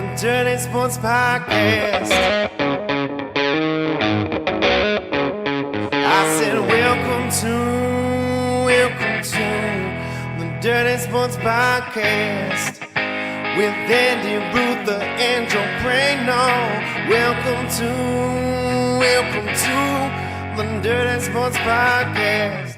the Dirty Sports Podcast. I said, welcome to the Dirty Sports Podcast with Andy Ruther and Joe Prano. Welcome to the Dirty Sports Podcast.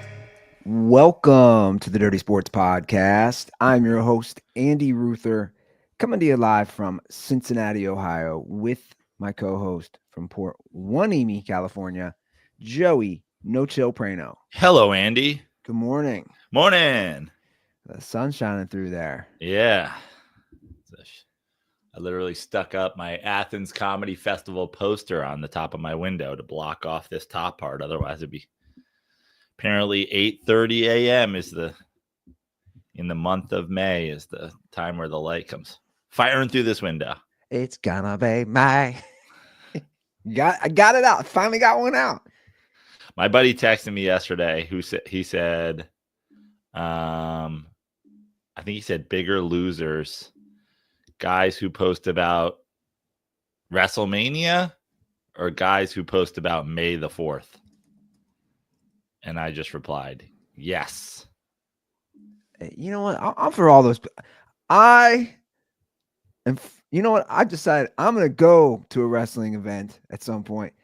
Welcome to the Dirty Sports Podcast. I'm your host, Andy Ruther, coming to you live from Cincinnati, Ohio, with my co-host from Port Hueneme, California, Joey No Chill Prano. Hello, Andy. Good morning. Morning. The sun's shining through there. Yeah. I literally stuck up my Athens Comedy Festival poster on the top of my window to block off this top part. Otherwise, it'd be apparently 8:30 a.m. in the month of May is the time where the light comes firing through this window. It's gonna be May. I got it out. Finally got one out. My buddy texted me yesterday. He said, I think he said bigger losers, guys who post about WrestleMania or guys who post about May the 4th. And I just replied, yes. You know what? I'm for all those. You know what? I decided I'm going to go to a wrestling event at some point.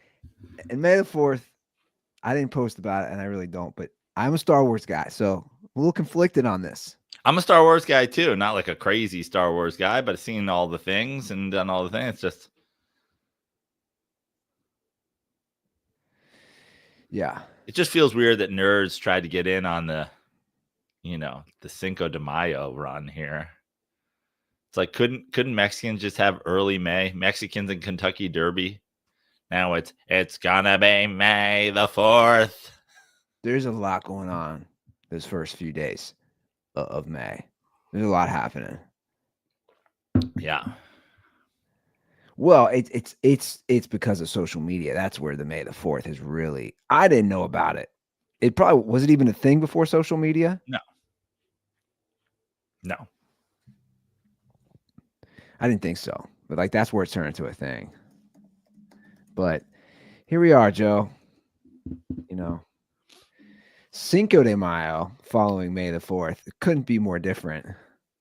And May the 4th, I didn't post about it, and I really don't, but I'm a Star Wars guy, so a little conflicted on this. I'm a Star Wars guy, too. Not like a crazy Star Wars guy, but seen all the things and done all the things. It's just. Yeah. It just feels weird that nerds tried to get in on the Cinco de Mayo run here. It's like, couldn't Mexicans just have early May? Mexicans in Kentucky Derby. Now it's gonna be May the 4th. There's a lot going on those first few days of May. There's a lot happening. Yeah. Well, it's because of social media. That's where the May the 4th is really. I didn't know about it. It probably was it even a thing before social media? No. I didn't think so. But like that's where it turned into a thing. But here we are, Joe. Cinco de Mayo following May the 4th. It couldn't be more different.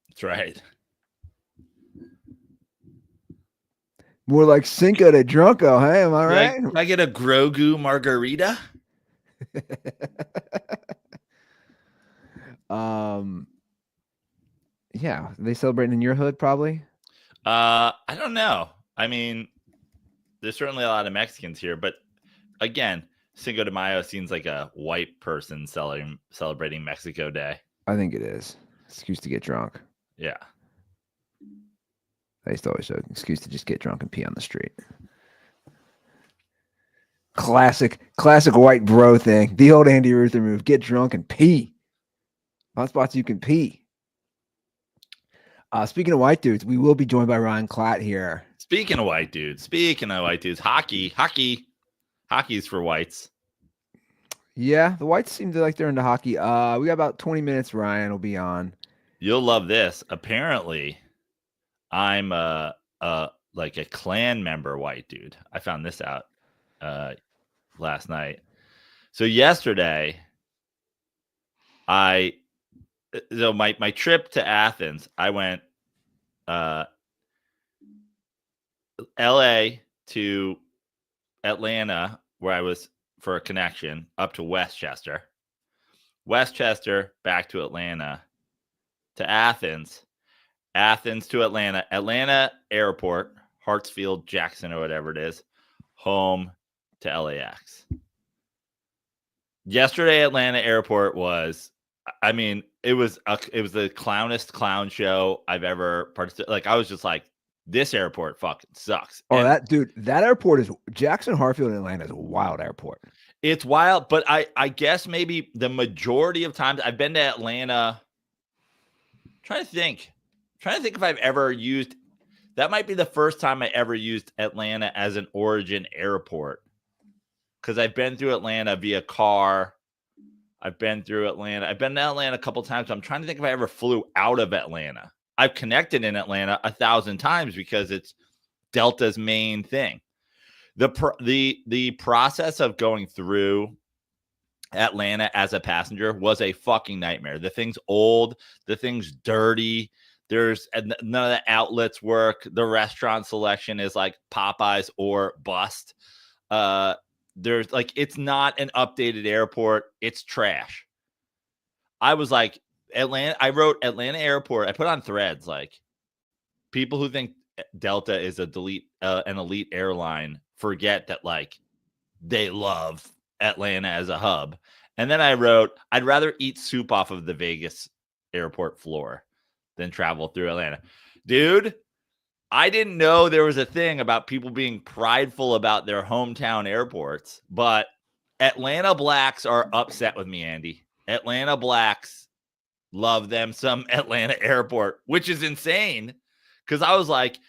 That's right. More like Cinco de Drunko, hey? Am I right? Can I get a Grogu margarita? Yeah. Are they celebrating in your hood, probably? I don't know. I mean, there's certainly a lot of Mexicans here, but again, Cinco de Mayo seems like a white person celebrating Mexico Day. I think it is. Excuse to get drunk. Yeah. I used to always have an excuse to just get drunk and pee on the street. Classic white bro thing. The old Andy Ruther move. Get drunk and pee. On spots you can pee. Speaking of white dudes, we will be joined by Ryan Klatt here. Speaking of white dudes, hockey's for whites. Yeah, the whites seem to like they're into hockey. We got about 20 minutes. Ryan will be on. You'll love this. Apparently, I'm like a clan member white dude. I found this out last night. So yesterday, my trip to Athens, I went LA to Atlanta, where I was for a connection, up to Westchester, back to Atlanta, to Athens to Atlanta Airport, Hartsfield, Jackson, or whatever it is, home to LAX. Yesterday, Atlanta Airport was, I mean, it was the clownest clown show I've ever participated. Like, I was just like, this airport fucking sucks. Oh, that airport is Jackson, Hartsfield, in Atlanta is a wild airport. It's wild, but I guess maybe the majority of times I've been to Atlanta. Trying to think if I've ever used. That might be the first time I ever used Atlanta as an origin airport, because I've been through Atlanta via car. I've been to Atlanta a couple times. So I'm trying to think if I ever flew out of Atlanta. I've connected in Atlanta 1,000 times because it's Delta's main thing. The process of going through Atlanta as a passenger was a fucking nightmare. The thing's old, the thing's dirty. There's none of the outlets work. The restaurant selection is like Popeyes or bust. There's like, it's not an updated airport. It's trash. I was like, Atlanta. I wrote Atlanta Airport. I put on threads like, people who think Delta is an elite airline forget that like they love Atlanta as a hub. And then I wrote, I'd rather eat soup off of the Vegas airport floor than travel through Atlanta. Dude, I didn't know there was a thing about people being prideful about their hometown airports, but Atlanta Blacks are upset with me, Andy. Atlanta Blacks love them some Atlanta Airport, which is insane because I was like,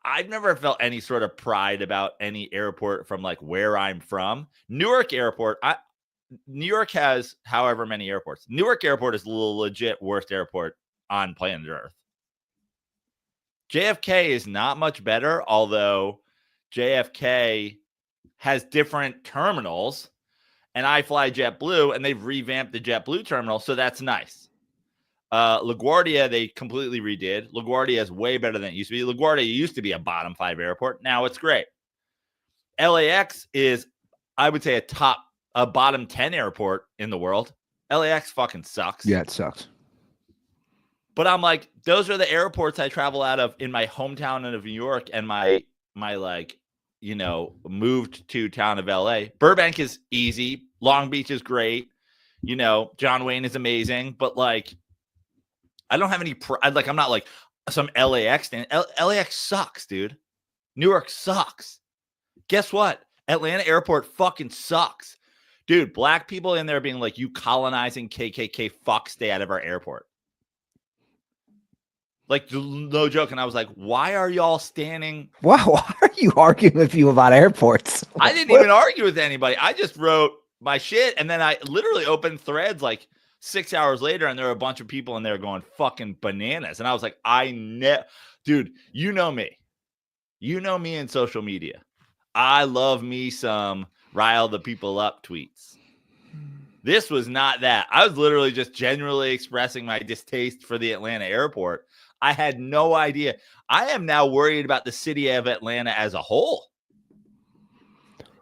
I've never felt any sort of pride about any airport from like where I'm from. Newark Airport, New York has however many airports. Newark Airport is the legit worst airport on planet Earth. JFK is not much better, although JFK has different terminals, and I fly JetBlue, and they've revamped the JetBlue terminal, so that's nice. LaGuardia, they completely redid. LaGuardia is way better than it used to be. LaGuardia used to be a bottom 5 airport. Now it's great. LAX is, I would say, a bottom 10 airport in the world. LAX fucking sucks. Yeah, it sucks. But I'm like, those are the airports I travel out of in my hometown of New York and my like, you know, moved to town of LA. Burbank is easy. Long Beach is great. You know, John Wayne is amazing. But like, I don't have any like, I'm not like some LAX thing. LAX sucks, dude. Newark sucks. Guess what? Atlanta Airport fucking sucks. Dude, black people in there being like, you colonizing KKK fuck, stay out of our airport. Like, no joke. And I was like, why are y'all standing? Wow, why are you arguing with you about airports? I didn't even argue with anybody. I just wrote my shit. And then I literally opened threads like 6 hours later, and there were a bunch of people in there going fucking bananas. And I was like, dude, you know me. You know me in social media. I love me some rile the people up tweets. This was not that. I was literally just genuinely expressing my distaste for the Atlanta airport. I had no idea. I am now worried about the city of Atlanta as a whole.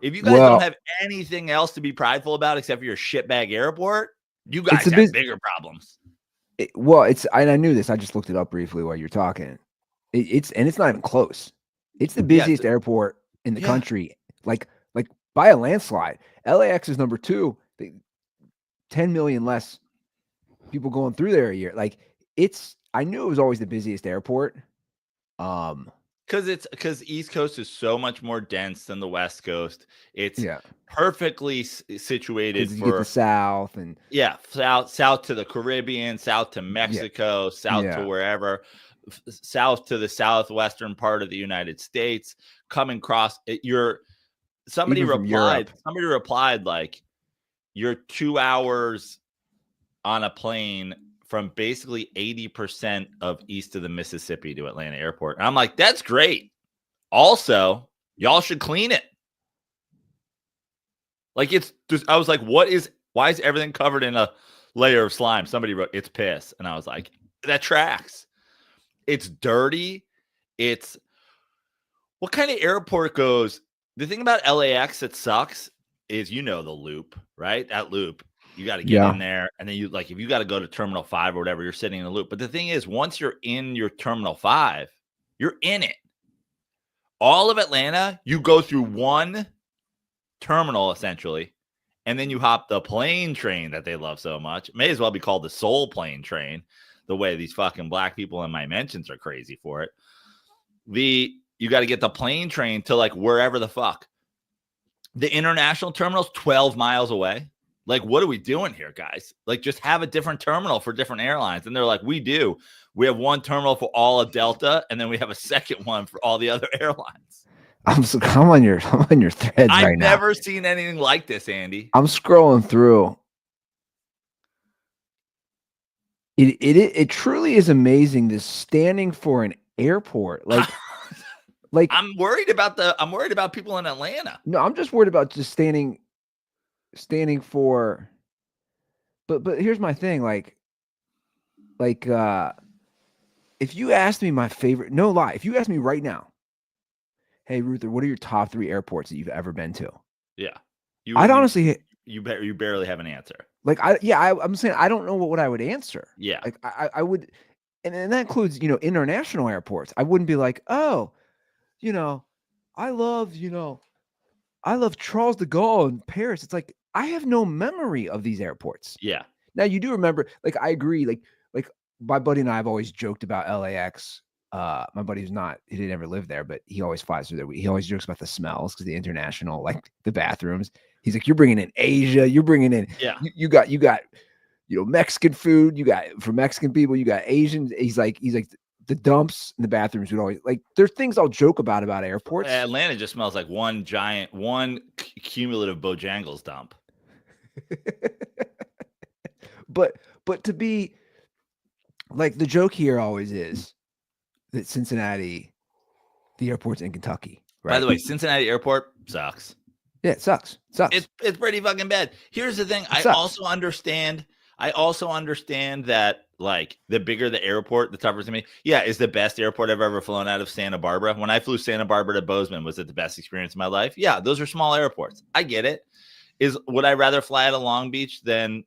If you guys don't have anything else to be prideful about except for your shitbag airport, you guys have bigger problems. I knew this. I just looked it up briefly while you're talking. It's not even close. It's the busiest airport in the country, like by a landslide. LAX is number 2. 10 million less people going through there a year. Like I knew it was always the busiest airport. Because East Coast is so much more dense than the West Coast. It's perfectly situated for you get the South and south to the Caribbean, south to Mexico, south to wherever, south to the southwestern part of the United States. Coming across somebody replied like, you're 2 hours on a plane from basically 80% of east of the Mississippi to Atlanta Airport. And I'm like, that's great. Also, y'all should clean it. Like I was like, why is everything covered in a layer of slime? Somebody wrote, it's piss. And I was like, that tracks. It's dirty. What kind of airport goes? The thing about LAX that sucks is, you know, the loop, right? That loop. You got to get in there, and then if you got to go to Terminal 5 or whatever, you're sitting in the loop. But the thing is, once you're in your Terminal 5, you're in it. All of Atlanta, you go through one terminal, essentially, and then you hop the plane train that they love so much. It may as well be called the Soul Plane Train, the way these fucking black people in my mentions are crazy for it. You got to get the plane train to like wherever the fuck. The international terminal's 12 miles away. Like, what are we doing here, guys? Like, just have a different terminal for different airlines. And they're like, we do. We have one terminal for all of Delta, and then we have a second one for all the other airlines. I'm on your threads right now. I've never seen anything like this, Andy. I'm scrolling through. It truly is amazing this standing for an airport. Like I'm worried about people in Atlanta. no, I'm just worried about just standing for but here's my thing, like if you asked me my favorite, no lie, if you asked me right now, hey Ruther, what are your top 3 airports that you've ever been to? Yeah. I'd honestly you barely have an answer. like I'm saying I don't know what I would answer. Yeah. Like I would, and that includes international airports. I wouldn't be like, oh, you know, I love Charles de Gaulle in Paris. It's like I have no memory of these airports. Yeah. Now you do remember, like I agree, like my buddy and I have always joked about LAX. My buddy's he didn't ever live there, but he always flies through there. He always jokes about the smells because the international, like the bathrooms. He's like, you're bringing in Asia, you're bringing in, Yeah. you got Mexican food, you got for Mexican people, you got Asians. He's like the dumps in the bathrooms would always like. There's things I'll joke about airports. Atlanta just smells like one cumulative Bojangles dump. But to be like the joke here always is that Cincinnati, the airport's in Kentucky. Right? By the way, Cincinnati Airport sucks. Yeah, it sucks. It sucks. It's pretty fucking bad. Here's the thing. I also understand that like the bigger the airport, the tougher to me. Yeah, is the best airport I've ever flown out of Santa Barbara. When I flew Santa Barbara to Bozeman, was it the best experience of my life? Yeah, those are small airports. I get it. Would I rather fly out of Long Beach than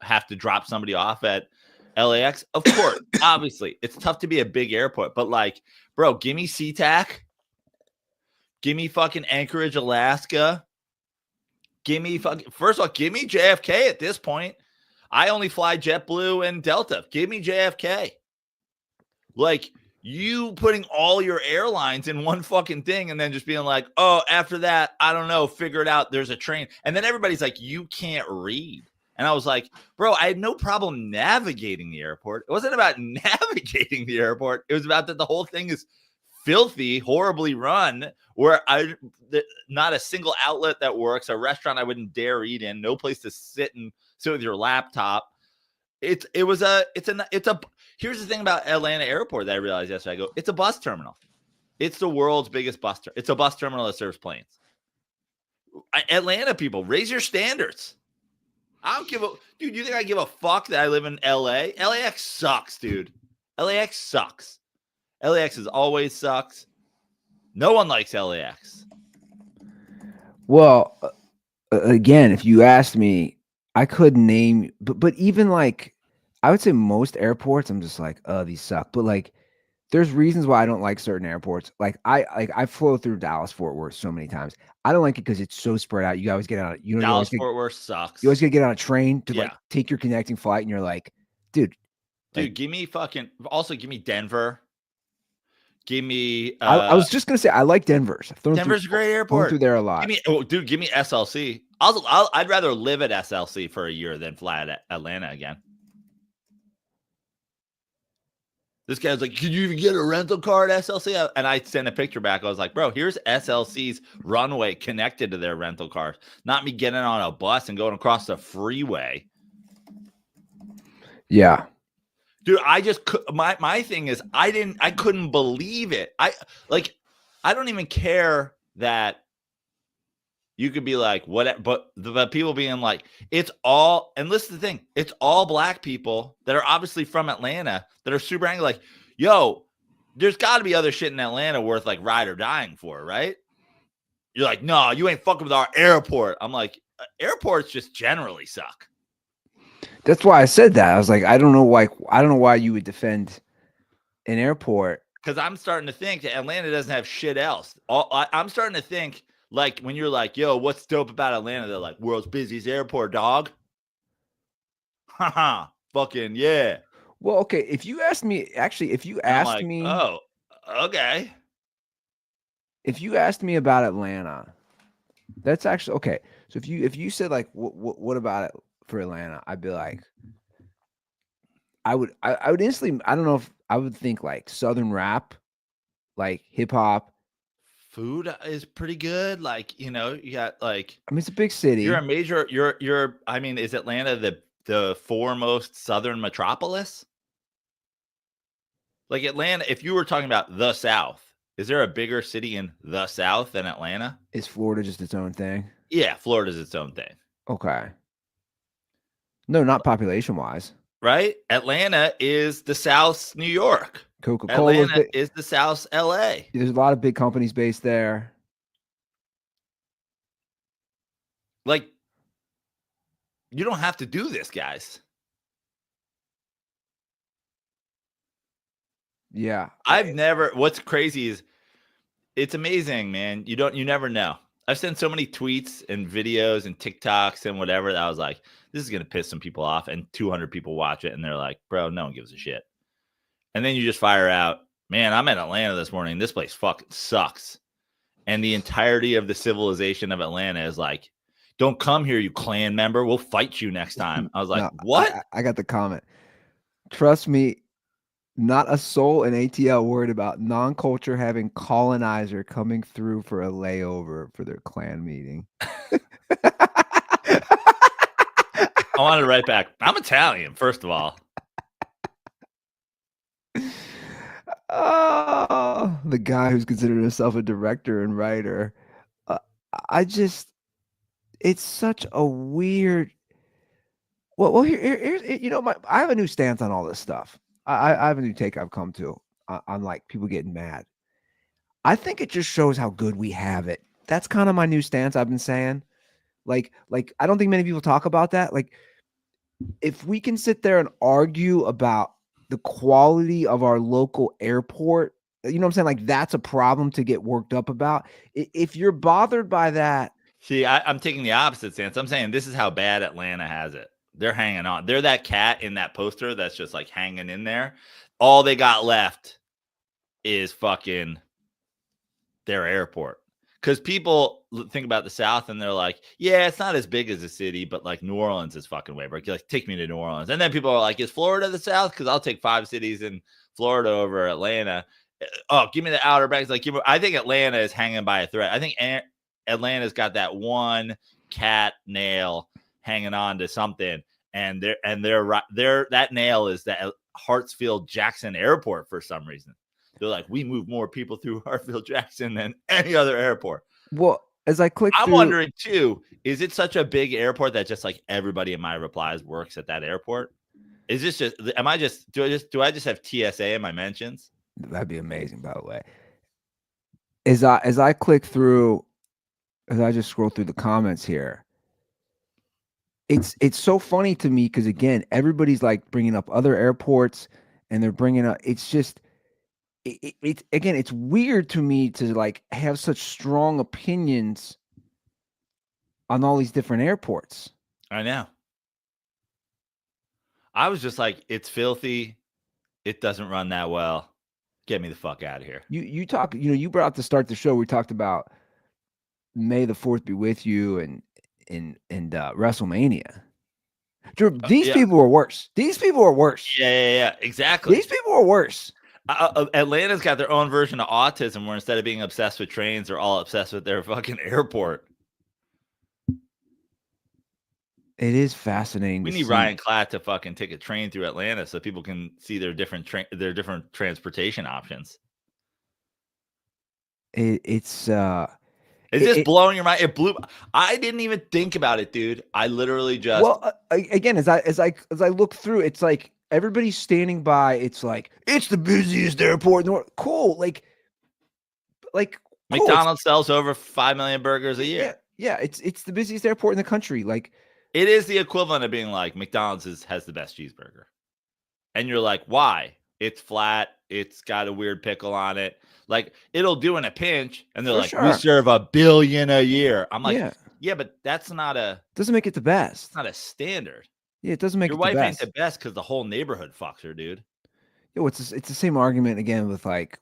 have to drop somebody off at LAX? Of course, obviously, it's tough to be a big airport, but like, bro, give me SeaTac. Give me fucking Anchorage, Alaska. Give me first of all, give me JFK at this point. I only fly JetBlue and Delta. Give me JFK. Like, you putting all your airlines in one fucking thing and then just being like, oh, after that, I don't know, figure it out. There's a train. And then everybody's like, you can't read. And I was like, bro, I had no problem navigating the airport. It wasn't about navigating the airport. It was about that the whole thing is filthy, horribly run, where not a single outlet that works, a restaurant I wouldn't dare eat in, no place to sit with your laptop. Here's the thing about Atlanta Airport that I realized yesterday. I go, it's a bus terminal. It's the world's biggest bus terminal. It's a bus terminal that serves planes. Atlanta people, raise your standards. I don't give a dude. You think I give a fuck that I live in LA? LAX sucks, dude. LAX sucks. LAX has always sucks. No one likes LAX. Well, again, if you asked me, I could name, but even like, I would say most airports, I'm just like, oh, these suck. But like, there's reasons why I don't like certain airports. Like I flew through Dallas Fort Worth so many times. I don't like it because it's so spread out. You always get on Dallas Fort Worth sucks. You always gotta get on a train to like take your connecting flight, and you're like, dude, give me Denver. Give me. I was just gonna say I like Denver's. Denver's a great airport. Through there a lot. Give me SLC. I'd rather live at SLC for a year than fly at Atlanta again. This guy's like, "Can you even get a rental car at SLC?" And I sent a picture back. I was like, "Bro, here's SLC's runway connected to their rental cars. Not me getting on a bus and going across the freeway." Yeah. Dude, my thing is I couldn't believe it. I don't even care that you could be like, what, but the people being like, it's all, and listen to the thing, it's all black people that are obviously from Atlanta that are super angry, like, yo, there's got to be other shit in Atlanta worth like ride or dying for, right? You're like, no, you ain't fucking with our airport. I'm like, airports just generally suck. That's why I said that. I was like, I don't know why you would defend an airport. Because I'm starting to think that Atlanta doesn't have shit else. I'm starting to think, like, when you're like, yo, what's dope about Atlanta? They're like, world's busiest airport, dog. Haha, fucking yeah. Well, okay. If you asked me, oh, okay. If you asked me about Atlanta, that's actually okay. So if you said like, what about it for Atlanta? I'd be like, I would instantly, I don't know if I would think like Southern rap, like hip hop. Food is pretty good. Like, you got like, I mean, it's a big city. You're a major, I mean, is Atlanta the foremost southern metropolis? Like Atlanta, if you were talking about the South, is there a bigger city in the South than Atlanta? Is Florida just its own thing? Yeah, Florida's its own thing. Okay. No, not population wise. Right? Atlanta is the South's New York. Coca-Cola Atlanta is the South's LA. There's a lot of big companies based there. Like, you don't have to do this, guys. Yeah. What's crazy is it's amazing, man. You never know. I've sent so many tweets and videos and TikToks and whatever that I was like, this is going to piss some people off, and 200 people watch it and they're like, bro, no one gives a shit. And then you just fire out, man, I'm in Atlanta this morning. This place fucking sucks. And the entirety of the civilization of Atlanta is like, don't come here, you Klan member. We'll fight you next time. I was like, No, what? I got the comment. Trust me, not a soul in ATL worried about non-culture having colonizer coming through for a layover for their Klan meeting. I wanted to write back, I'm Italian, first of all. Oh, the guy who's considered himself a director and writer. It's such a weird. Well, here's I have a new stance on all this stuff. I have a new take I've come to on like people getting mad. I think it just shows how good we have it. That's kind of my new stance I've been saying. Like I don't think many people talk about that. Like, if we can sit there and argue about the quality of our local airport, you know what I'm saying? Like, that's a problem to get worked up about. If you're bothered by that. See, I'm taking the opposite stance. I'm saying this is how bad Atlanta has it. They're hanging on. They're that cat in that poster that's just like hanging in there. All they got left is fucking their airport. Because people think about the South and they're like, yeah, it's not as big as a city, but like New Orleans is fucking way big. Like, take me to New Orleans. And then people are like, is Florida the South? Because I'll take 5 cities in Florida over Atlanta. Oh, give me the Outer Banks. Like, I think Atlanta is hanging by a thread. I think Atlanta's got that one cat nail hanging on to something. And that nail is that Hartsfield Jackson Airport for some reason. They're like, we move more people through Hartsfield Jackson than any other airport. Well, as I click I'm wondering too, is it such a big airport that just like everybody in my replies works at that airport? Is this just, do I just have TSA in my mentions? That'd be amazing, by the way. As I click through, as I just scroll through the comments here, it's so funny to me because, again, everybody's like bringing up other airports and they're bringing up, it's just, it's weird to me to like have such strong opinions on all these different airports. I know. I was just like, it's filthy. It doesn't run that well. Get me the fuck out of here. You brought up to start the show, we talked about May the 4th be with you and WrestleMania. These people are worse. These people are worse. Yeah, exactly. These people are worse. Atlanta's got their own version of autism where instead of being obsessed with trains, they're all obsessed with their fucking airport. It is fascinating. We need Ryan Klatt to fucking take a train through Atlanta so people can see their different transportation options. It's just blowing your mind. It blew. I didn't even think about it, dude. I literally just. Well, again, as I look through, it's like everybody's standing by. It's like it's the busiest airport in the world. Cool, like McDonald's sells over 5 million burgers a year. Yeah, it's the busiest airport in the country. Like, it is the equivalent of being like McDonald's has the best cheeseburger, and you're like, why? It's flat. It's got a weird pickle on it. Like, it'll do in a pinch. And they're like, we serve 1 billion a year. I'm like, yeah, but that's not doesn't make it the best. It's not a standard. Yeah, it doesn't make your it the best. Your wife ain't the best because the whole neighborhood fucks her, dude. Yeah, it's the same argument again with like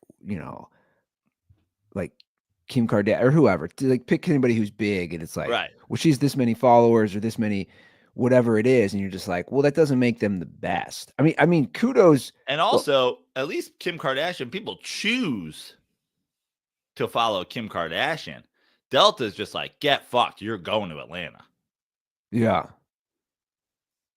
Kim Kardashian or whoever. Like, pick anybody who's big, and it's like, right. Well, she's this many followers or this many, whatever it is, and you're just like, well, that doesn't make them the best. I mean, kudos. And also, at least Kim Kardashian, people choose to follow Kim Kardashian. Delta's just like, get fucked. You're going to Atlanta. Yeah.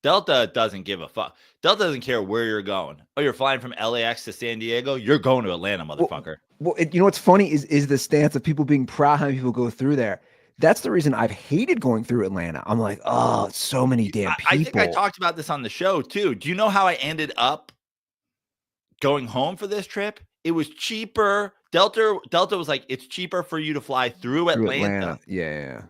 Delta doesn't give a fuck. Delta doesn't care where you're going. Oh, you're flying from LAX to San Diego? You're going to Atlanta, motherfucker. Well, you know what's funny is the stance of people being proud how many people go through there. That's the reason I've hated going through Atlanta. I'm like, oh, so many damn people. I think I talked about this on the show too. Do you know how I ended up going home for this trip? It was cheaper. Delta was like, it's cheaper for you to fly through Atlanta. Yeah.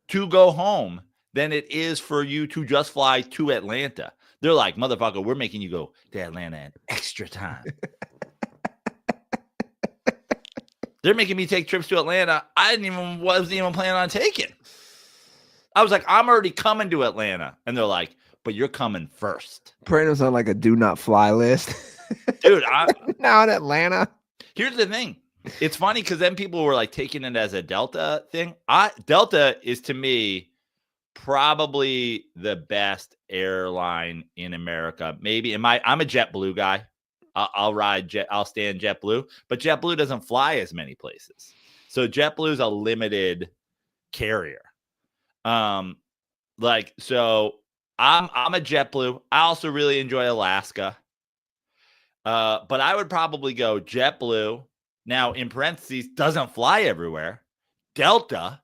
To go home than it is for you to just fly to Atlanta. They're like, motherfucker, we're making you go to Atlanta in extra time. They're making me take trips to Atlanta I wasn't even planning on taking. I was like, I'm already coming to Atlanta. And they're like, but you're coming first. Prano's on like a do not fly list. Dude, now in Atlanta. Here's the thing. It's funny because then people were like taking it as a Delta thing. Delta is to me probably the best airline in America. Maybe I'm a JetBlue guy. I'll stay in JetBlue, but JetBlue doesn't fly as many places. So JetBlue is a limited carrier. So I'm a JetBlue. I also really enjoy Alaska. But I would probably go JetBlue. Now, in parentheses, doesn't fly everywhere. Delta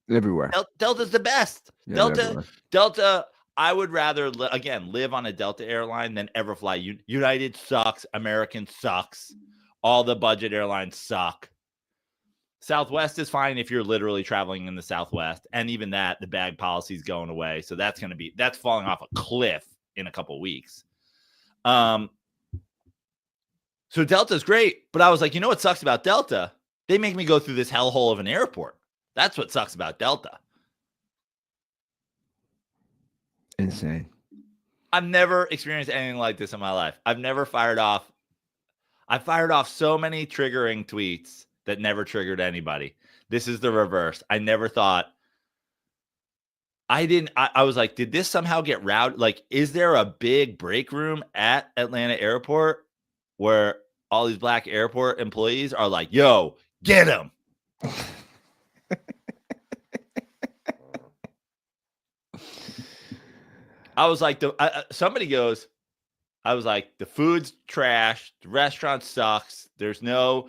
Everywhere. Delta's the best. Yeah, everywhere. Delta. I would rather live on a Delta airline than ever fly. United sucks. American sucks. All the budget airlines suck. Southwest is fine if you're literally traveling in the Southwest, and even that, the bag policy is going away. So that's falling off a cliff in a couple weeks. So Delta's great, but I was like, you know what sucks about Delta? They make me go through this hellhole of an airport. That's what sucks about Delta. Insane. I've never experienced anything like this in my life. I fired off so many triggering tweets that never triggered anybody. This is the reverse. I never thought I was like, did this somehow get routed? Like, is there a big break room at Atlanta Airport where all these black airport employees are like, yo, get him? I was like, somebody goes, I was like, the food's trash. The restaurant sucks. There's no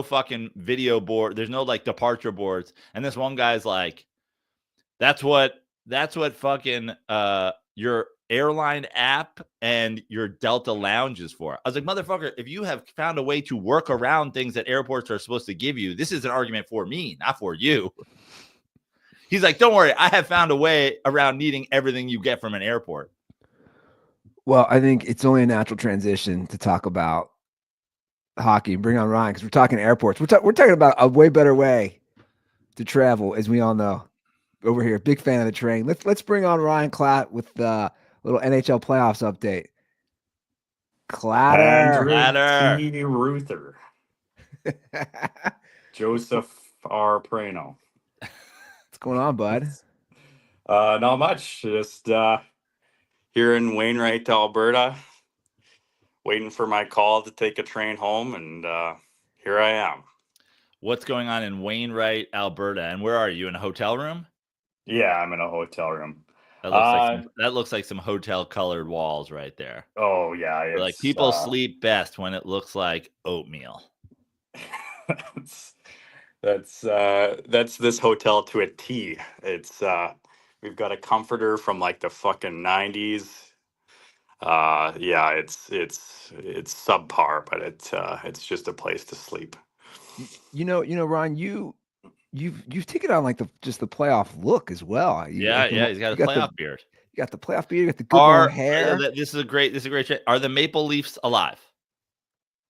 fucking video board. There's no like departure boards. And this one guy's like, that's what fucking your airline app and your Delta lounge is for. I was like, motherfucker, if you have found a way to work around things that airports are supposed to give you, this is an argument for me, not for you. He's like, don't worry, I have found a way around needing everything you get from an airport. Well, I think it's only a natural transition to talk about hockey and bring on Ryan because we're talking airports. We're talking about a way better way to travel, as we all know. Over here, big fan of the train. Let's bring on Ryan Klatt with the little NHL playoffs update. Klatter. T. Ruther. Joseph R. Prano. What's going on, bud? Not much. Just here in Wainwright, Alberta, waiting for my call to take a train home, and here I am. What's going on in Wainwright, Alberta? And where are you? In a hotel room? Yeah, I'm in a hotel room. That looks like some hotel colored walls right there. Oh yeah, it's, like people sleep best when it looks like oatmeal. That's this hotel to a T. It's we've got a comforter from like the fucking 90s. Yeah, it's subpar, but it's just a place to sleep. You know, Ryan, you've taken on like the playoff look as well. He's got a playoff beard. You got the playoff beard. You got the good long hair. This is a great shit. Are the Maple Leafs alive?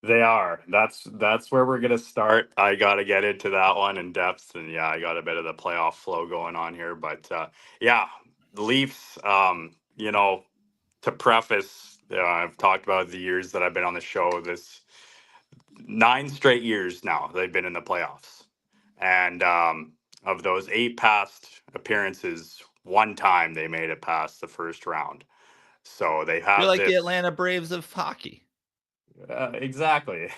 They are. That's where we're gonna start. I got to get into that one in depth, and yeah, I got a bit of the playoff flow going on here. But yeah, the Leafs. To preface, I've talked about the years that I've been on the show. This 9 straight years now they've been in the playoffs. And of those 8 past appearances, 1 time they made it past the first round. So they have. You're like the Atlanta Braves of hockey. Exactly.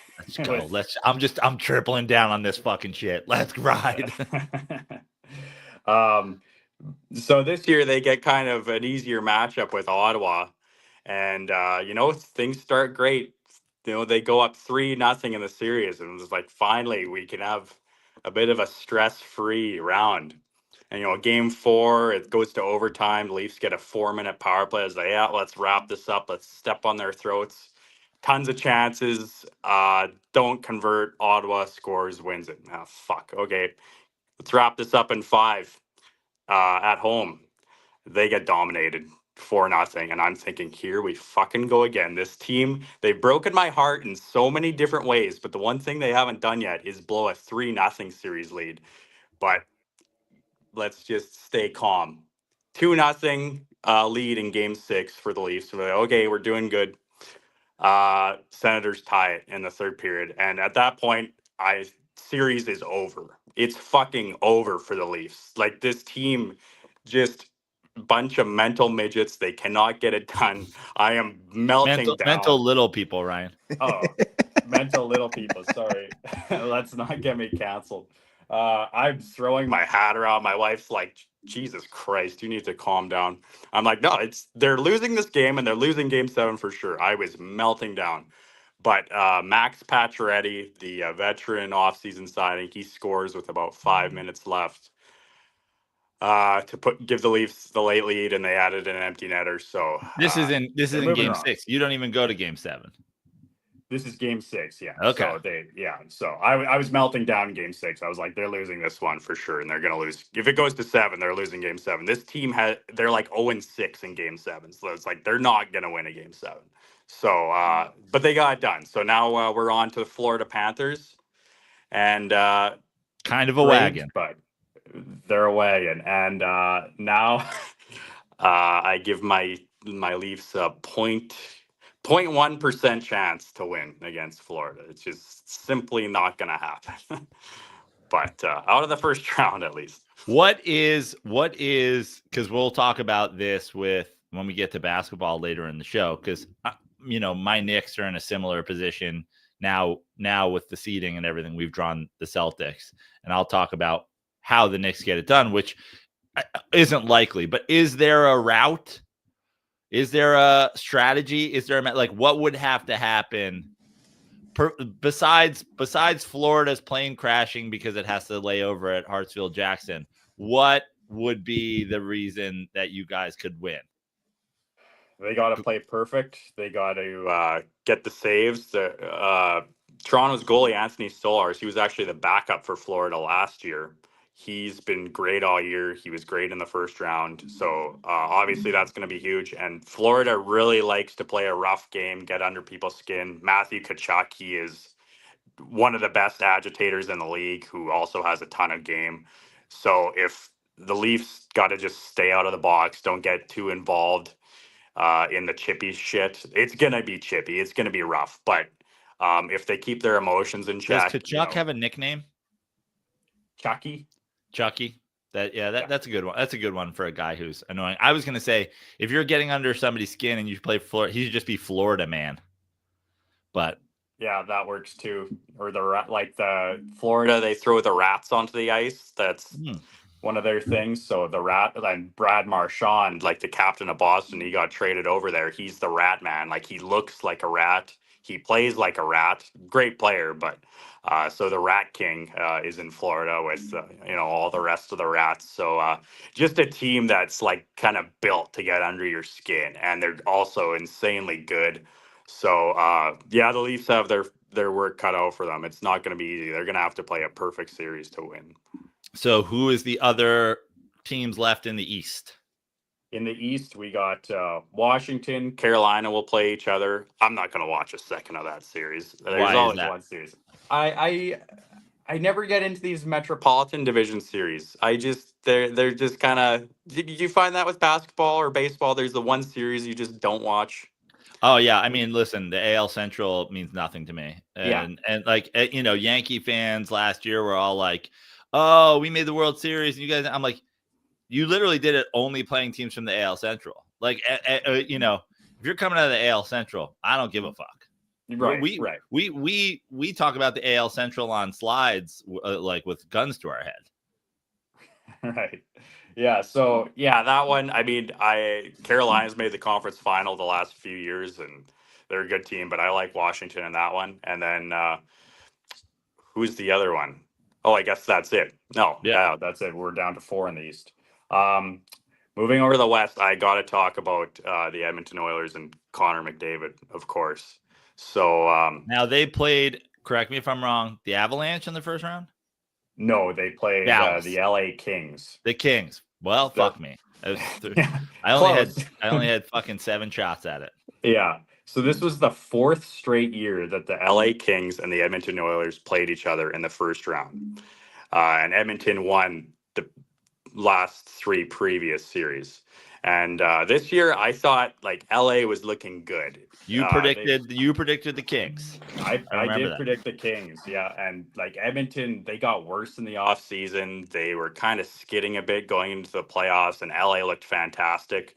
Let's go. I'm tripling down on this fucking shit. Let's ride. So this year they get kind of an easier matchup with Ottawa, and things start great. They go up 3-0 in the series, and it's like finally we can have a bit of a stress-free round. And game 4, it goes to overtime. The Leafs get a 4-minute power play. As let's wrap this up. Let's step on their throats. Tons of chances. Don't convert. Ottawa scores, wins it. Ah, fuck. Okay, let's wrap this up in 5. At home, they get dominated 4-0, and I'm thinking, here we fucking go again. This team, they've broken my heart in so many different ways, but the one thing they haven't done yet is blow a 3-0 series lead. But let's just stay calm. 2-0 lead in game 6 for the Leafs. So we're like, okay, we're doing good. Senators tie it in the third period, and at that point, series is over. It's fucking over for the Leafs. Like, this team, just bunch of mental midgets. They cannot get it done. I am melting down. Mental little people, Ryan. Oh, mental little people. Sorry. Let's not get me canceled. I'm throwing my hat around. My wife's like, Jesus Christ, you need to calm down. I'm like, no, they're losing this game, and they're losing game 7 for sure. I was melting down. But Max Pacioretty, the veteran offseason signing, he scores with about 5 minutes left to give the Leafs the late lead, and they added an empty netter. So this is in game on. 6. You don't even go to game 7. This is game 6, yeah. Okay. So I was melting down in game 6. I was like, they're losing this one for sure, and they're going to lose. If it goes to 7, they're losing game 7. This team they're like 0-6 in game 7. So it's like they're not going to win a game 7. So, but they got it done. So now we're on to the Florida Panthers, and kind of a wagon, but they're a wagon. And now I give my Leafs a 0.1% chance to win against Florida. It's just simply not going to happen. But out of the first round, at least. What is because we'll talk about this when we get to basketball later in the show, because my Knicks are in a similar position now with the seeding and everything. We've drawn the Celtics, and I'll talk about how the Knicks get it done, which isn't likely. But is there a route? Is there a strategy? Is there what would have to happen besides Florida's plane crashing because it has to lay over at Hartsfield-Jackson? What would be the reason that you guys could win? They got to play perfect. They got to get the saves. Toronto's goalie, Anthony Stolarz, he was actually the backup for Florida last year. He's been great all year. He was great in the first round. So obviously that's going to be huge. And Florida really likes to play a rough game, get under people's skin. Matthew Tkachuk, he is one of the best agitators in the league, who also has a ton of game. So if the Leafs got to just stay out of the box, don't get too involved in the chippy shit. It's going to be chippy. It's going to be rough. But if they keep their emotions in check. Does Tkachuk have a nickname? Chucky? That's a good one. That's a good one for a guy who's annoying. I was going to say, if you're getting under somebody's skin and you play Florida, he should just be Florida man. But yeah, that works too. Or the Florida, they throw the rats onto the ice. That's one of their things. So the rat, and Brad Marchand, like the captain of Boston, he got traded over there. He's the rat man. Like, he looks like a rat. He plays like a rat. Great player, but so the Rat King is in Florida with all the rest of the rats. So just a team that's like kind of built to get under your skin, and they're also insanely good. So the Leafs have their work cut out for them. It's not going to be easy. They're going to have to play a perfect series to win. So who is the other teams left in the East? In the East, we got Washington, Carolina will play each other. I'm not going to watch a second of that series. There's always one series. I never get into these Metropolitan Division series. They're just kind of. Did you find that with basketball or baseball? There's the one series you just don't watch. Oh yeah, I mean, listen, the AL Central means nothing to me. And like Yankee fans last year were all like, "Oh, we made the World Series," and you guys. I'm like, you literally did it only playing teams from the AL Central. Like, if you're coming out of the AL Central, I don't give a fuck. Right. We talk about the AL Central on slides, like with guns to our head. Right. Yeah. So yeah, that one. I mean, Carolina's made the conference final the last few years, and they're a good team. But I like Washington in that one. And then who's the other one? Oh, I guess that's it. No, Yeah. yeah, that's it. We're down to 4 in the East. Um, moving over to the West, I got to talk about the Edmonton Oilers and Connor McDavid, of course. So Now they played. Correct me if I'm wrong. The Avalanche in the first round. no, they played Dallas. the LA Kings. The Kings. Well, The- fuck me. Yeah, I only close. had fucking 7 shots at it. Yeah. So this was the 4th straight year that the LA Kings and the Edmonton Oilers played each other in the first round. And Edmonton won the last 3 previous series. And this year, I thought like LA was looking good. You predicted the Kings. I remember did that. predict the Kings, yeah. And like Edmonton, they got worse in the offseason. They were kind of skidding a bit going into the playoffs, and LA looked fantastic.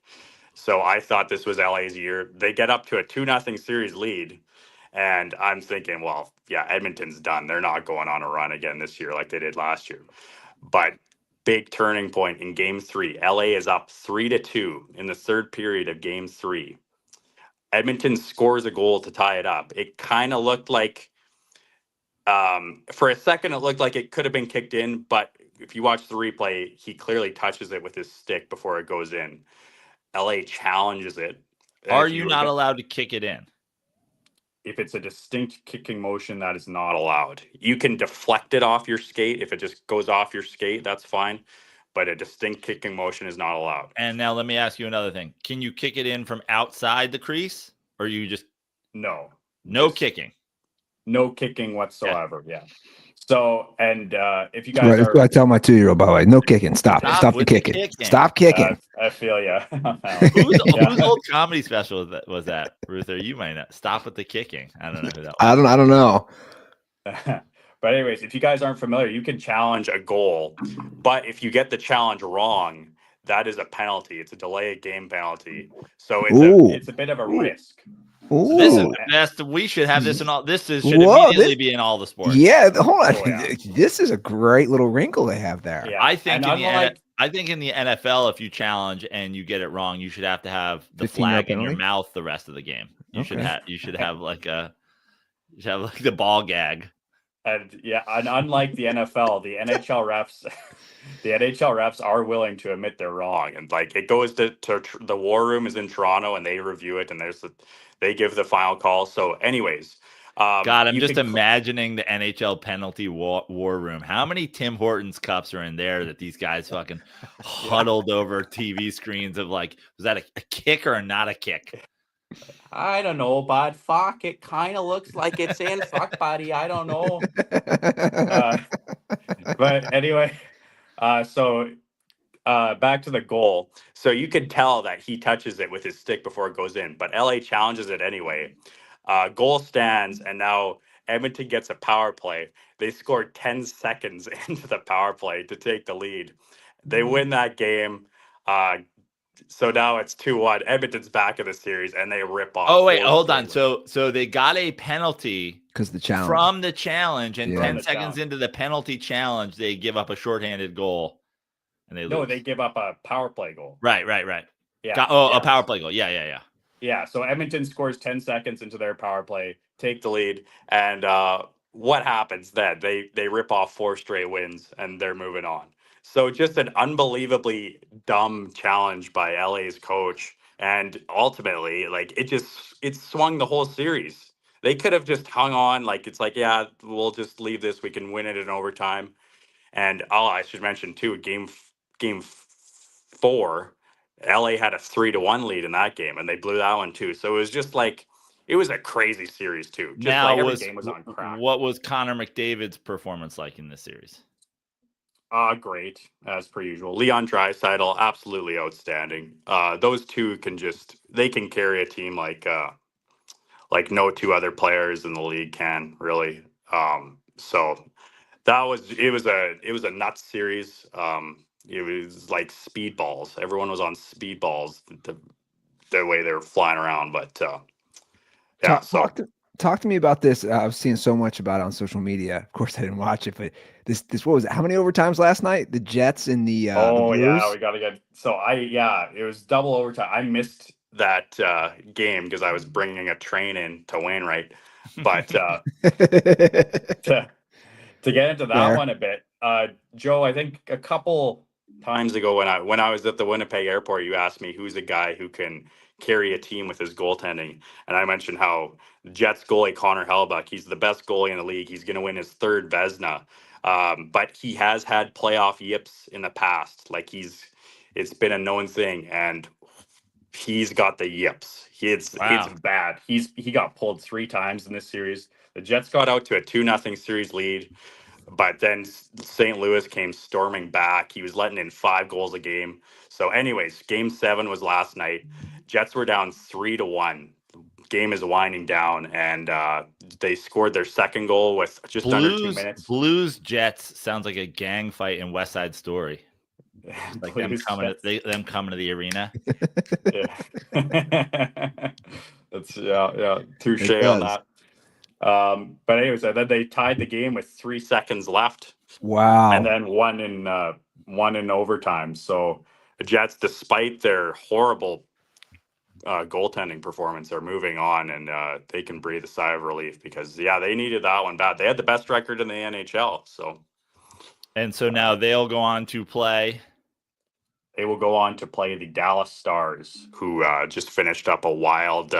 So I thought this was LA's year. They get up to a 2-0 series lead. And I'm thinking, well, yeah, Edmonton's done. They're not going on a run again this year like they did last year. But big turning point in game 3. LA is up 3-2 in the third period of game 3. Edmonton scores a goal to tie it up. It kind of looked like, for a second, it looked like it could have been kicked in. But if you watch the replay, he clearly touches it with his stick before it goes in. LA challenges it. Are you not allowed to kick it in? If it's a distinct kicking motion, that is not allowed. You can deflect it off your skate. If it just goes off your skate, that's fine. But a distinct kicking motion is not allowed. And now let me ask you another thing. Can you kick it in from outside the crease? Or you just No. no Just kicking? No kicking whatsoever. Yeah. So, and if you guys Right, that's what I are, tell my 2-year-old, by the way. No kicking. Stop the with the kicking. kicking. Stop kicking. I feel ya. Whose old comedy special was that, Ruther? You might not. Stop with the kicking. I don't know who that was. I don't know. But anyways, if you guys aren't familiar, you can challenge a goal, but if you get the challenge wrong, that is a penalty. It's a delay of game penalty. So Ooh. it's a bit of a risk. Ooh. This is the best. We should have this in all. Should Whoa, immediately be in all the sports. Yeah, hold on. Oh, yeah. This is a great little wrinkle they have there. Yeah. I think And I think in the NFL, if you challenge and you get it wrong, you should have to have the 15-yard flag in your penalty? mouth the rest of the game. You should Okay. have like the ball gag. And yeah, and unlike the NFL, the NHL refs are willing to admit they're wrong, and like it goes to the war room is in Toronto, and they review it, and they give the final call. So, anyways, God, I'm you just can- imagining the NHL penalty war room. How many Tim Hortons cups are in there that these guys fucking huddled over TV screens of like, was that a kick or not a kick? I don't know, bud. Fuck, it kind of looks like it's in. Fuck, buddy. I don't know. But anyway, so back to the goal. So you could tell that he touches it with his stick before it goes in, but LA challenges it anyway. Goal stands, and now Edmonton gets a power play. They scored 10 seconds into the power play to take the lead. They win that game. So now it's 2-1. Edmonton's back in the series, and they rip off. Oh wait, 4 hold on. straight So they got a penalty Because the challenge. from the challenge, and Yeah. 10 From the seconds challenge. into the penalty challenge, they give up a shorthanded goal, and they wins. No, lose. they give up a power play goal. Right. Yeah. A power play goal. Yeah. Yeah, so Edmonton scores 10 seconds into their power play, take the lead, and what happens then? They rip off 4 straight wins, and they're moving on. So just an unbelievably dumb challenge by LA's coach, and ultimately, like it swung the whole series. They could have just hung on, like it's like, yeah, we'll just leave this. We can win it in overtime. And I should mention too, game 4. LA had a 3-1 lead in that game, and they blew that one too. So it was just like it was a crazy series too. Just Now like every game was on crack. what was Connor McDavid's performance like in this series? Great as per usual. Leon Draisaitl, absolutely outstanding. Those two can carry a team like no 2 other players in the league can really. So it was a nuts series. It was like speedballs. Everyone was on speedballs the way they were flying around. But yeah, talk to me about this. I was seeing so much about it on social media. Of course, I didn't watch it, but this what was it? How many overtimes last night? The Jets and the Oh Blues. yeah, we gotta get. So it was double overtime. I missed that game because I was bringing a train in to Wainwright, but to get into that Fair. one a bit, Joe, I think a couple times ago when I was at the Winnipeg airport, you asked me who's a guy who can carry a team with his goaltending, and I mentioned how Jets goalie Connor Hellebuck, he's the best goalie in the league. He's going to win his third Vezina, but he has had playoff yips in the past. Like it's been a known thing, and he's got the yips. It's bad. He got pulled 3 times in this series. The Jets got out to a 2-0 series lead, but then St. Louis came storming back. He was letting in 5 goals a game. So, anyways, Game 7 was last night. Jets were down 3-1. Game is winding down, and they scored their second goal with just under 2 minutes. Blues Jets sounds like a gang fight in West Side Story. Like them coming to the arena. That's touche on that. But anyways, then they tied the game with 3 seconds left. Wow. And then one in overtime. So the Jets, despite their horrible goaltending performance, are moving on, and they can breathe a sigh of relief because they needed that one bad. They had the best record in the NHL. So now they'll go on to play. They will go on to play the Dallas Stars, who just finished up a wild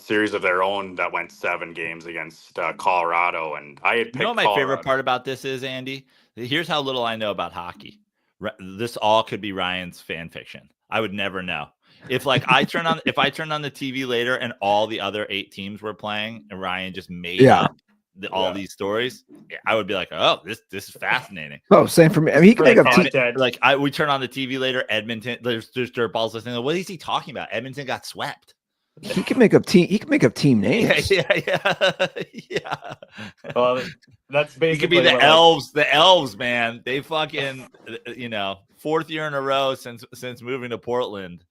series of their own that went 7 games against Colorado. And I had picked what my Colorado. favorite part about this is, Andy? Here's how little I know about hockey. This all could be Ryan's fan fiction. I would never know. If I turned on the TV later and all the other 8 teams were playing and Ryan just made up all these stories, I would be like, oh, this is fascinating. Oh, same for me. I mean, he can make up team. We turn on the TV later, Edmonton, there's dirt balls listening. What is he talking about? Edmonton got swept. He can make up team names. Yeah. Well, that's basically it could be the elves. The elves, man. They fucking 4th year in a row since moving to Portland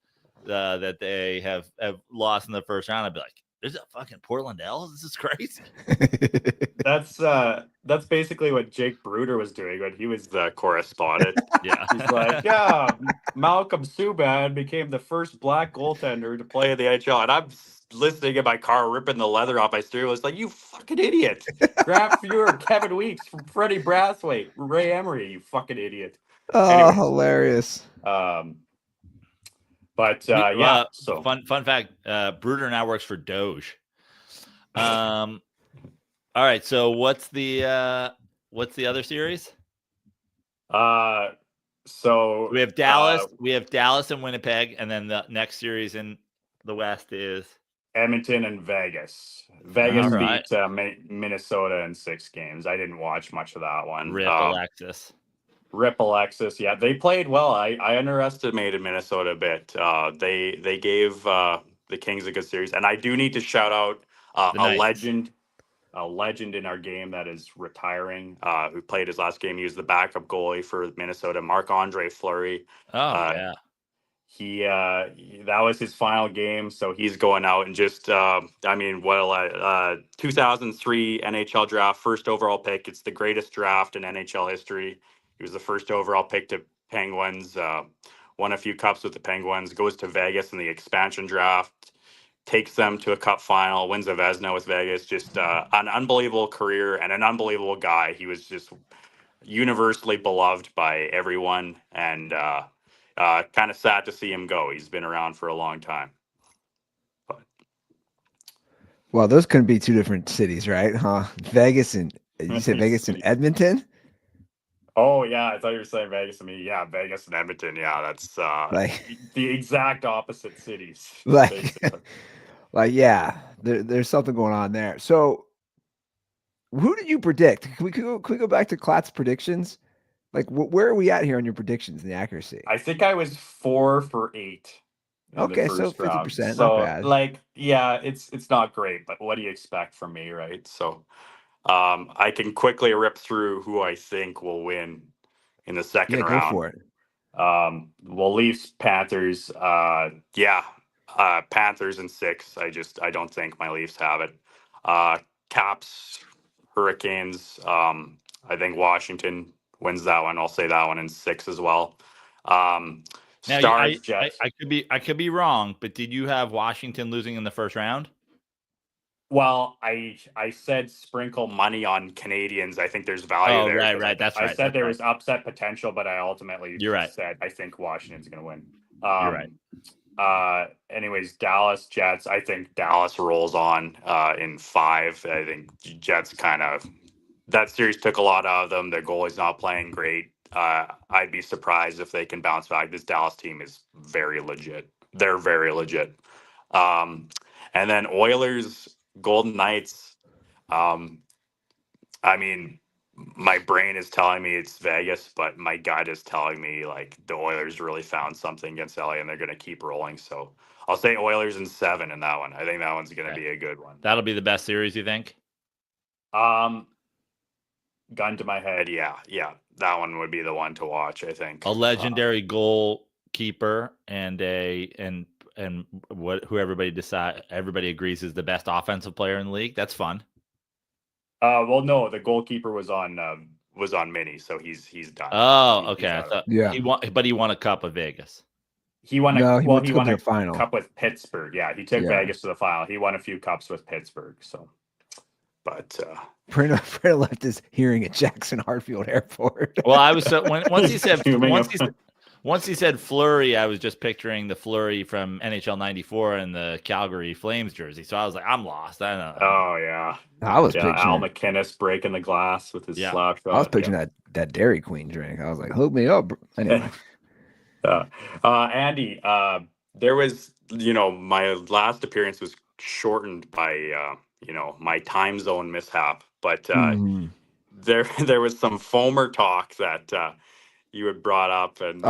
that they have lost in the first round. I'd be like, there's a fucking Portland Elves. This is crazy. That's basically what Jake Bruder was doing when he was the correspondent. He's like, Malcolm Subban became the first black goaltender to play in the NHL, and I'm listening in my car, ripping the leather off my stereo. It's like, you fucking idiot! Graf Fuhrer, Kevin Weeks, Freddie Brathwaite, Ray Emery, you fucking idiot. Oh, Anyways, hilarious. So fun fact: Bruder now works for Doge. All right. So what's the other series? So we have Dallas. We have Dallas and Winnipeg, and then the next series in the West is Edmonton and Vegas. Vegas beat Minnesota in 6 games. I didn't watch much of that one. Rip Alexis. Yeah, they played well. I underestimated Minnesota a bit. They gave the Kings a good series, and I do need to shout out a legend in our game that is retiring. Who played his last game? He was the backup goalie for Minnesota, Marc-Andre Fleury. He that was his final game, so he's going out and just 2003 NHL draft, first overall pick. It's the greatest draft in NHL history. He was the first overall pick to Penguins, won a few cups with the Penguins, goes to Vegas in the expansion draft, takes them to a cup final, wins a Vezina with Vegas. Just an unbelievable career and an unbelievable guy. He was just universally beloved by everyone, and kind of sad to see him go. He's been around for a long time. Well, those couldn't be 2 different cities, right? Huh? Vegas and you said Vegas and Edmonton? Oh yeah, I thought you were saying Vegas to me. Yeah, Vegas and Edmonton. Yeah, that's the exact opposite cities. There's something going on there. So, who did you predict? Can we go back to Klatt's predictions? Like, where are we at here on your predictions and the accuracy? I think I was 4 for 8. Okay, so 50%, so, not bad. It's not great, but what do you expect from me, right? So. I can quickly rip through who I think will win in the second round. Go for it. Leafs, Panthers. Panthers in 6. I don't think my Leafs have it. Caps, Hurricanes. I think Washington wins that one. I'll say that one in 6 as well. Now, Stars, Jets. I could be wrong, but did you have Washington losing in the first round? Well, I said sprinkle money on Canadians. I think there's value there. Right, 'cause right. That's right. I said that's there right. was upset potential, but I ultimately You're right. said I think Washington's going to win. You're right. Anyways, Dallas Jets. I think Dallas rolls on in 5. I think Jets kind of that series took a lot out of them. Their goalie's not playing great. I'd be surprised if they can bounce back. This Dallas team is very legit. They're very legit. And then Oilers, Golden Knights. I mean, my brain is telling me it's Vegas, but my gut is telling me like the Oilers really found something against LA and they're going to keep rolling. So I'll say Oilers in 7 in that one. I think that one's going to be a good one. That'll be the best series, you think? Gun to my head, yeah, that one would be the one to watch. I think A legendary goalkeeper and who everybody agrees is the best offensive player in the league. That's fun. Well, no, the goalkeeper was on Mini, so he's done. Oh, okay. Yeah. He won a cup of Vegas. He won a final cup with Pittsburgh. Yeah, he took Vegas to the final. He won a few cups with Pittsburgh. So, but Prano left his hearing at Jackson Hartfield Airport. Well, I was once he said Fleury, I was just picturing the Fleury from NHL '94 and the Calgary Flames jersey. So I was like, I'm lost. I know. Oh yeah, I was picturing Al McInnes breaking the glass with his slap shot. I was picturing that Dairy Queen drink. I was like, hook me up. Anyway. Andy, there was, my last appearance was shortened by, my time zone mishap, but there was some Foamer talk that you had brought up, and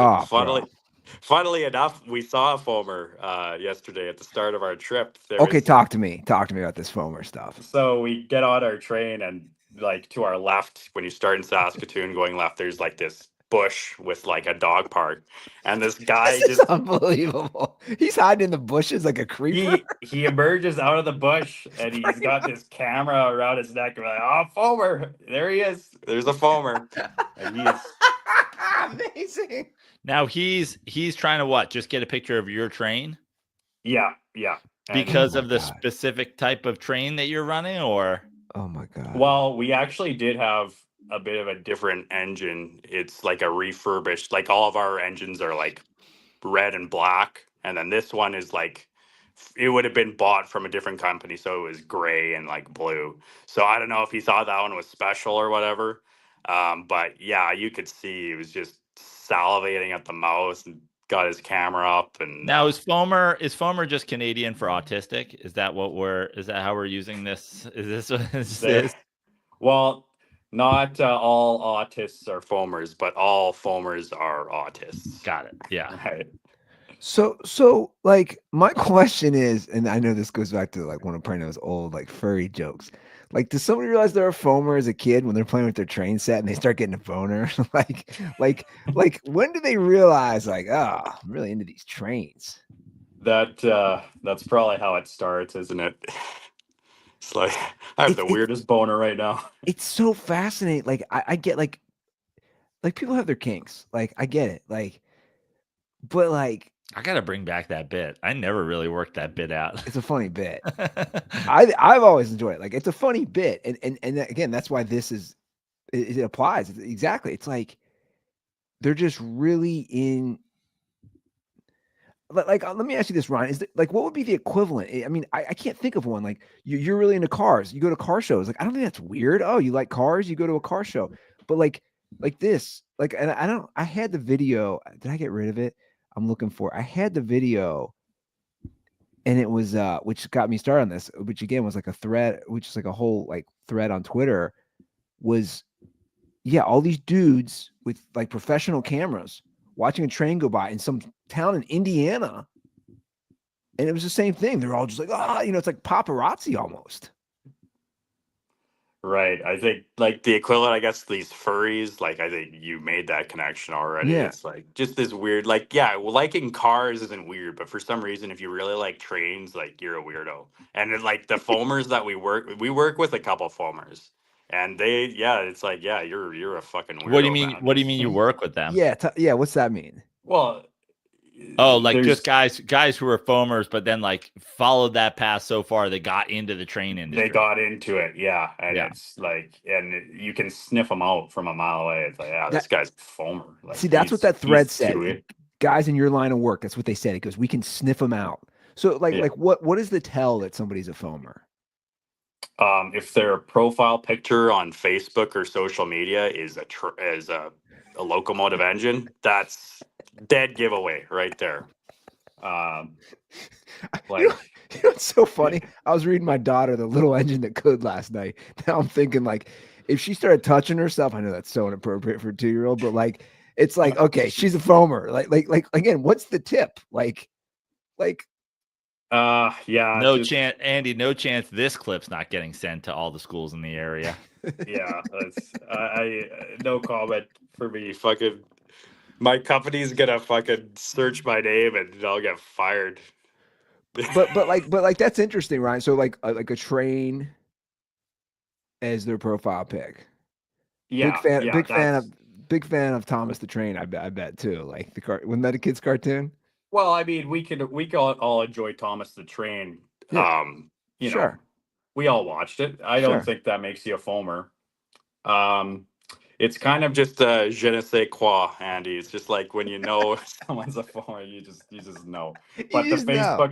funnily enough, we saw a Foamer yesterday at the start of our trip. Talk to me about this Foamer stuff. So we get on our train, and like to our left, when you start in Saskatoon going left, there's like this bush with like a dog park, and this guy this is unbelievable. He's hiding in the bushes like a creeper. He emerges out of the bush and he's got this camera around his neck. And we're like, oh, Foamer, there he is. There's a Foamer. And he is amazing. Now he's trying to what? Just get a picture of your train? Yeah. Because of the specific type of train that you're running, or? Oh my God. Well, we actually did have a bit of a different engine. It's like a refurbished, like all of our engines are like red and black, and then this one is like it would have been bought from a different company, so it was gray and like blue. So I don't know if he thought that one was special or whatever, but yeah, you could see he was just salivating at the mouth and got his camera up. And now is Foamer just Canadian for autistic? Is that how we're using this? Is this well, not all autists are Foamers, but all Foamers are autists. Got it. Yeah. Right. So like my question is, and I know this goes back to like one of Prano's old like furry jokes. Like, does somebody realize they're a Foamer as a kid when they're playing with their train set and they start getting a boner? like when do they realize like, oh, I'm really into these trains? That's probably how it starts, isn't it? It's like I have the weirdest boner right now. It's so fascinating. Like I get like people have their kinks. Like I get it. Like, but like I gotta bring back that bit. I never really worked that bit out. It's a funny bit. I've always enjoyed it. Like it's a funny bit, and again, that's why this is it applies exactly. It's like they're just really in. Like let me ask you this, Ryan. Is there, like what would be the equivalent? I mean, I can't think of one. Like you're really into cars. You go to car shows. Like I don't think that's weird. Oh, you like cars? You go to a car show. But like this, like, and I had the video. Did I get rid of it? I'm looking for. I had the video, and it was which got me started on this. Which again was like a thread, which is like a whole like thread on Twitter. Was all these dudes with like professional cameras watching a train go by in some town in Indiana. And it was the same thing. They're all just like, it's like paparazzi almost. Right. I think like the equivalent, I guess, these furries, like I think you made that connection already. Yeah. It's like just this weird, like, yeah, well, liking cars isn't weird, but for some reason, if you really like trains, like you're a weirdo. And then like the foamers that we work with a couple foamers. And they, yeah, it's like, yeah, you're a fucking weirdo. What do you mean? Man. What do you mean you work with them? Yeah, yeah. What's that mean? Well, Oh, like there's- just guys who are foamers, but then like followed that path so far they got into the train industry. they got into it, yeah, and Yeah. it's like, you can sniff them out from a mile away. It's like, yeah, this guy's a foamer. Like, See, that's what he's- that thread he's said. chewy. Guys in your line of work, that's what they said. It goes, we can sniff them out. So, like, Yeah. like what is the tell that somebody's a foamer? If their profile picture on Facebook or social media is a locomotive engine, that's dead giveaway right there. Like, You know what's so funny? I was reading my daughter, The Little Engine That Could, last night. Now I'm thinking, like, if she started touching herself, I know that's so inappropriate for a 2-year-old, but like, it's like, okay, she's a foamer. Like again, what's the tip? Like, yeah, No just- chance, Andy. No chance. This clip's not getting sent to all the schools in the area. yeah, that's, I no comment for me. Fucking, my company's gonna fucking search my name and I'll get fired. but like that's interesting, right? So like a train as their profile pic. yeah, Big fan of Thomas the Train. I bet too. Like wasn't that a kid's cartoon? Well, I mean, we can all enjoy Thomas the Train. Yeah. You know, Sure. we all watched it. I Sure. don't think that makes you a foamer. It's kind of just je ne sais quoi, Andy. It's just like when you know someone's a foamer, you just know. But You just know.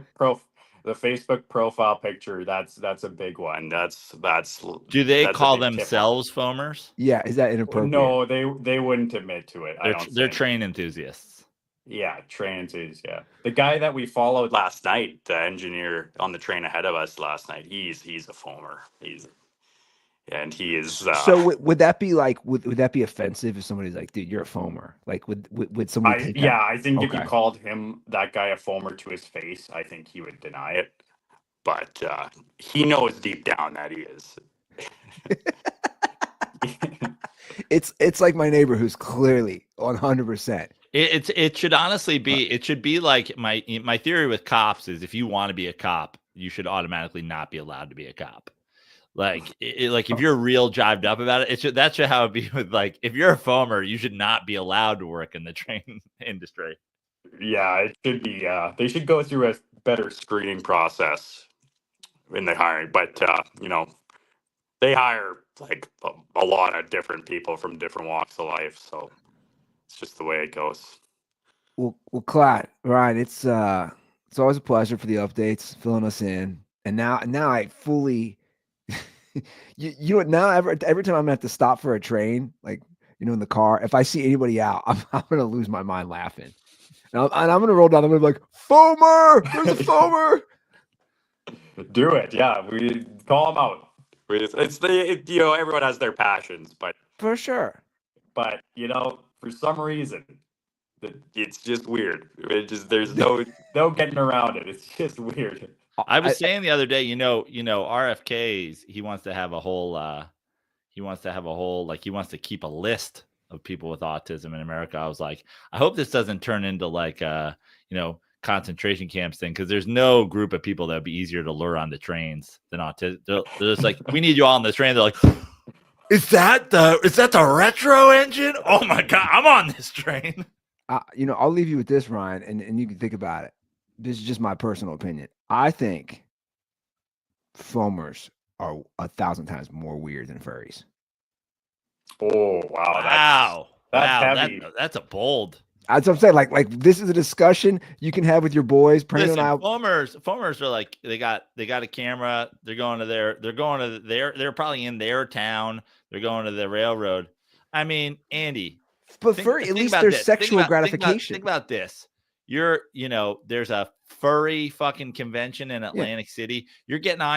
the Facebook profile picture, that's a big one. That's Do they that's a call big tip-off. themselves foamers? Yeah, is that inappropriate? No, they wouldn't admit to it. I don't They're think. train enthusiasts. Yeah, trains is, yeah. The guy that we followed last night, the engineer on the train ahead of us last night, he's a foamer. He is. So would that be like would that be offensive if somebody's like, dude, you're a foamer? Like would somebody take that? yeah, I think if you Okay. called that guy a foamer to his face, I think he would deny it. But he knows deep down that he is. It's like my neighbor who's clearly 100%. It should honestly be. It should be like my theory with cops is if you want to be a cop, you should automatically not be allowed to be a cop. Like like if you're real jived up about it, that should how it be with like if you're a foamer, you should not be allowed to work in the train industry. Yeah, it should be. They should go through a better screening process in the hiring. But they hire like a lot of different people from different walks of life, so it's just the way it goes. Well, Clyde, Ryan, it's always a pleasure for the updates, filling us in, and now I fully, you know what? Now every time I'm gonna have to stop for a train, like in the car, if I see anybody out, I'm gonna lose my mind laughing, and I'm gonna roll down. I'm gonna be like, "Foamer! There's a foamer!" Do it, yeah. We call them out. Everyone has their passions, but For sure. for some reason, it's just weird. There's no getting around it. It's just weird. I was saying the other day, RFK's he wants to have a whole he wants to keep a list of people with autism in America. I was like, I hope this doesn't turn into like concentration camps thing, because there's no group of people that would be easier to lure onto trains than autism. They're just like, we need you all on this train. They're like, is that the retro engine? Oh my god, I'm on this train. I'll leave you with this, Ryan, and you can think about it. This is just my personal opinion. I think foamers are 1,000 times more weird than furries. Oh wow! That's heavy. That's a bold. That's what I'm saying. Like this is a discussion you can have with your boys. Prano Listen, and I. foamers are like they got a camera. They're probably in their town. They're going to the railroad. I mean, Andy. But at least there's sexual gratification. Think about this. There's a furry fucking convention in Atlantic City. You're going to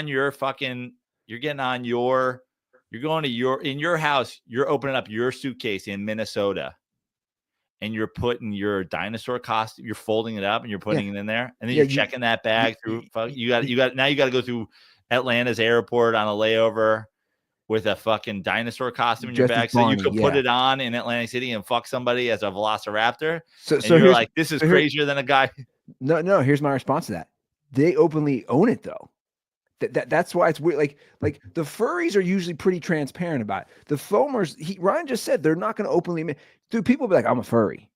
in your house, you're opening up your suitcase in Minnesota and you're putting your dinosaur costume, you're folding it up and you're putting it in there. And then you're checking that bag through. You got to go through Atlanta's airport on a layover. with a fucking dinosaur costume in your Just as bag so you Barney, could put yeah. it on in Atlantic City and fuck somebody as a velociraptor? So And so you're here's like, this is so here- crazier than a guy. no. Here's my response to that. They openly own it though. That's why it's weird. Like the furries are usually pretty transparent about it. The foamers, Ryan just said they're not going to openly admit. Dude, people be like, I'm a furry,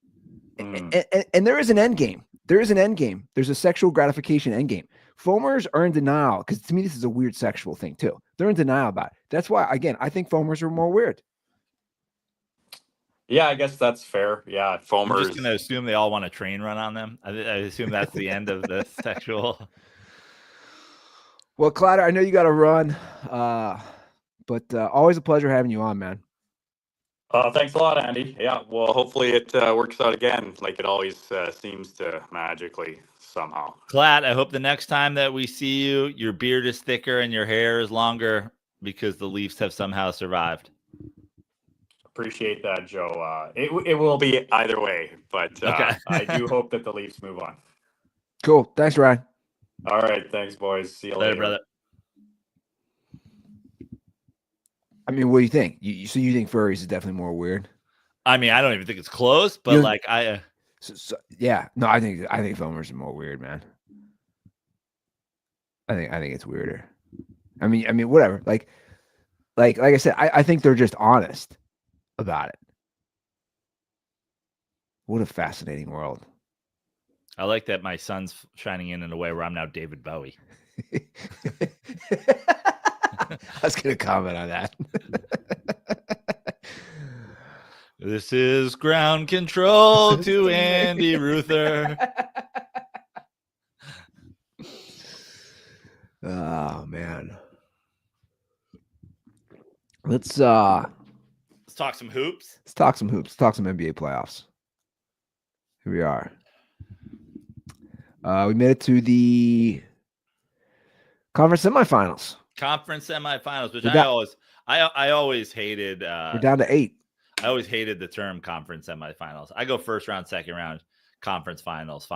and there is an end game. There is an end game. There's a sexual gratification end game. Foamers are in denial because to me this is a weird sexual thing too. They're in denial about it. That's why again I think foamers are more weird. Yeah, I guess that's fair. Yeah, I'm foamers. just going to assume they all want a train run on them. I assume that's the end of the sexual. Well, Clyder, I know you got to run, but always a pleasure having you on, man. Thanks a lot, Andy. Yeah, well, hopefully it works out again, like it always seems to magically somehow. Clat, I hope the next time that we see you, your beard is thicker and your hair is longer because the Leafs have somehow survived. Appreciate that, Joe. It will be either way, but Okay. I do hope that the Leafs move on. Cool. Thanks, Ryan. All right, thanks, boys. See you Later, later. brother. I mean, what do you think? So you think furries is definitely more weird? I mean, I don't even think it's close, but You- like I Yeah. No, I think foamers are more weird, man. I think it's weirder. I mean, whatever. Like I said, I think they're just honest about it. What a fascinating world. I like that my son's shining in a way where I'm now David Bowie. I was gonna comment on that. This is ground control to Andy Ruther. Oh man. Let's Let's talk some hoops. talk some hoops. Talk some NBA playoffs. Here we are. We made it to the conference semifinals. Conference semifinals, which We're I down- always hated. We're down to 8. I always hated the term conference semifinals. I go first round, second round, conference finals.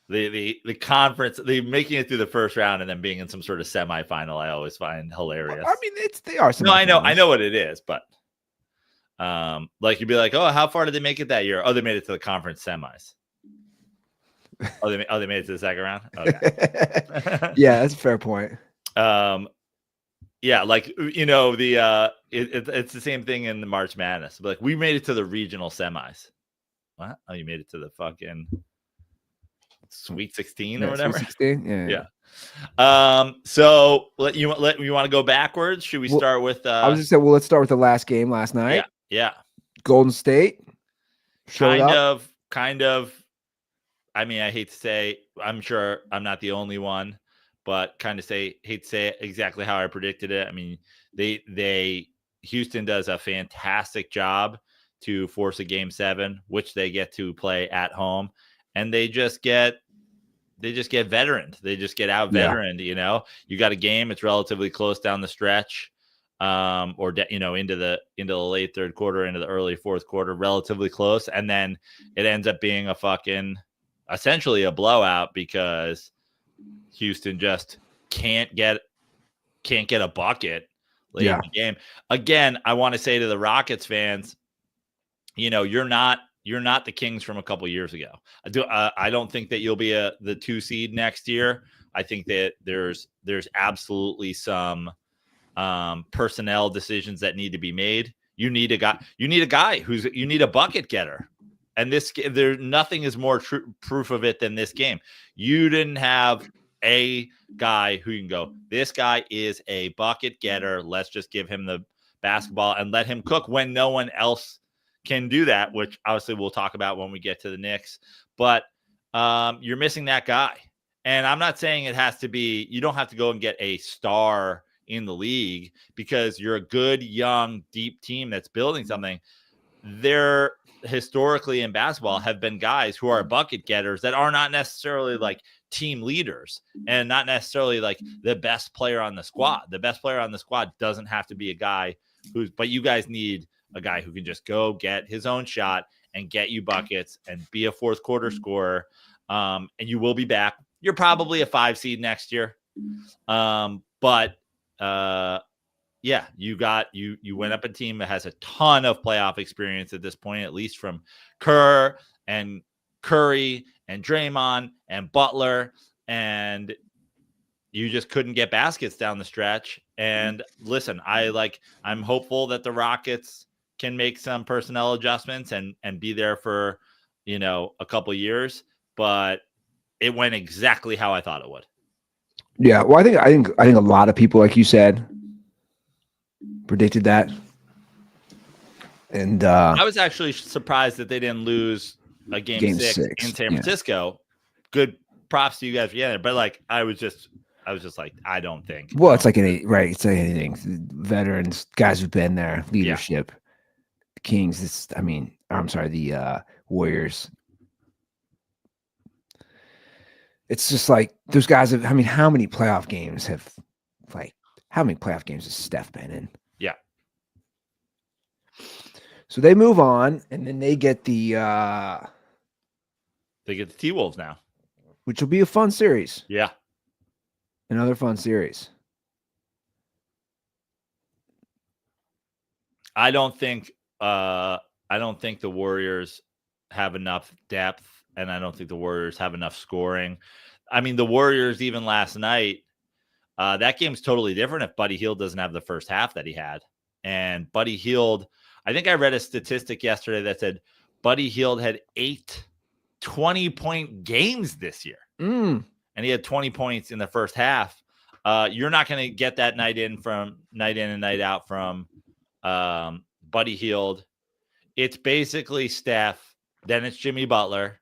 The conference, the making it through the first round and then being in some sort of semifinal, I always find hilarious. I mean, they are. No, I semifinals. know what it is, but like you'd be like, oh, how far did they make it that year? Oh, they made it to the conference semis. They made it to the second round. Okay. Yeah, that's a fair point. Yeah, like it's the same thing in the March Madness. But like we made it to the regional semis. What? Oh, you made it to the fucking Sweet 16 or Yeah, whatever. Sweet 16? Yeah. So you want to go backwards? Should we Well, start with? I was just saying, well, let's start with the last game last night. Yeah. Golden State showed up. Kind of. I mean, I hate to say, I'm sure I'm not the only one, but hate to say exactly how I predicted it. I mean, Houston does a fantastic job to force a game 7, which they get to play at home, and they just get veteraned. They just get out veteraned. Yeah. You got a game. It's relatively close down the stretch, or into the late third quarter, into the early fourth quarter, relatively close, and then it ends up being essentially a blowout because Houston just can't get a bucket late in the game. Again, I want to say to the Rockets fans, you're not the Kings from a couple years ago. I don't think that you'll be the 2 seed next year. I think that there's absolutely some personnel decisions that need to be made. You need a guy you need a bucket getter. And nothing is more proof of it than this game. You didn't have a guy who you can go, this guy is a bucket getter. Let's just give him the basketball and let him cook when no one else can do that, which obviously we'll talk about when we get to the Knicks. But you're missing that guy. And I'm not saying you don't have to go and get a star in the league because you're a good, young, deep team that's building something. They're historically in basketball have been guys who are bucket getters that are not necessarily like team leaders and not necessarily like the best player on the squad. The best player on the squad doesn't have to be a guy but you guys need a guy who can just go get his own shot and get you buckets and be a fourth quarter scorer. And you will be back. You're probably a 5 seed next year. But yeah, you went up a team that has a ton of playoff experience at this point, at least from Kerr and Curry and Draymond and Butler, and you just couldn't get baskets down the stretch. And listen, I'm hopeful that the Rockets can make some personnel adjustments and be there for, a couple years, but it went exactly how I thought it would. Yeah, well, I think a lot of people, like you said, predicted that. And I was actually surprised that they didn't lose a game six in San Francisco. Good props to you guys for getting there, but I was just like, I don't think. Well, it's like it's like anything. Veterans, guys who've been there, leadership. The Kings, the Warriors. It's just like those guys have. How many playoff games has Steph been in? Yeah. So they move on, and then they get the T-Wolves now, which will be a fun series. Yeah. Another fun series. I don't think the Warriors have enough depth, and I don't think the Warriors have enough scoring. I mean, the Warriors, even last night, that game's totally different if Buddy Hield doesn't have the first half that he had. And Buddy Hield, I think I read a statistic yesterday that said Buddy Hield had 8 20-point games this year. And he had 20 points in the first half. You're not going to get that night in and night out from Buddy Hield. It's basically Steph, then it's Jimmy Butler,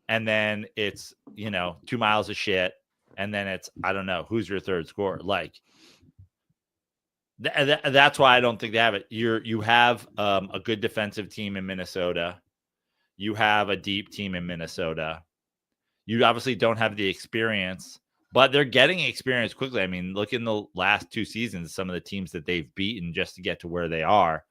and then it's 2 miles of shit, and then it's, I don't know, who's your third scorer. That's why I don't think they have it. You have a good defensive team in Minnesota. You have a deep team in Minnesota. You obviously don't have the experience, but they're getting experience quickly. I mean, look in the last 2 seasons, some of the teams that they've beaten just to get to where they are.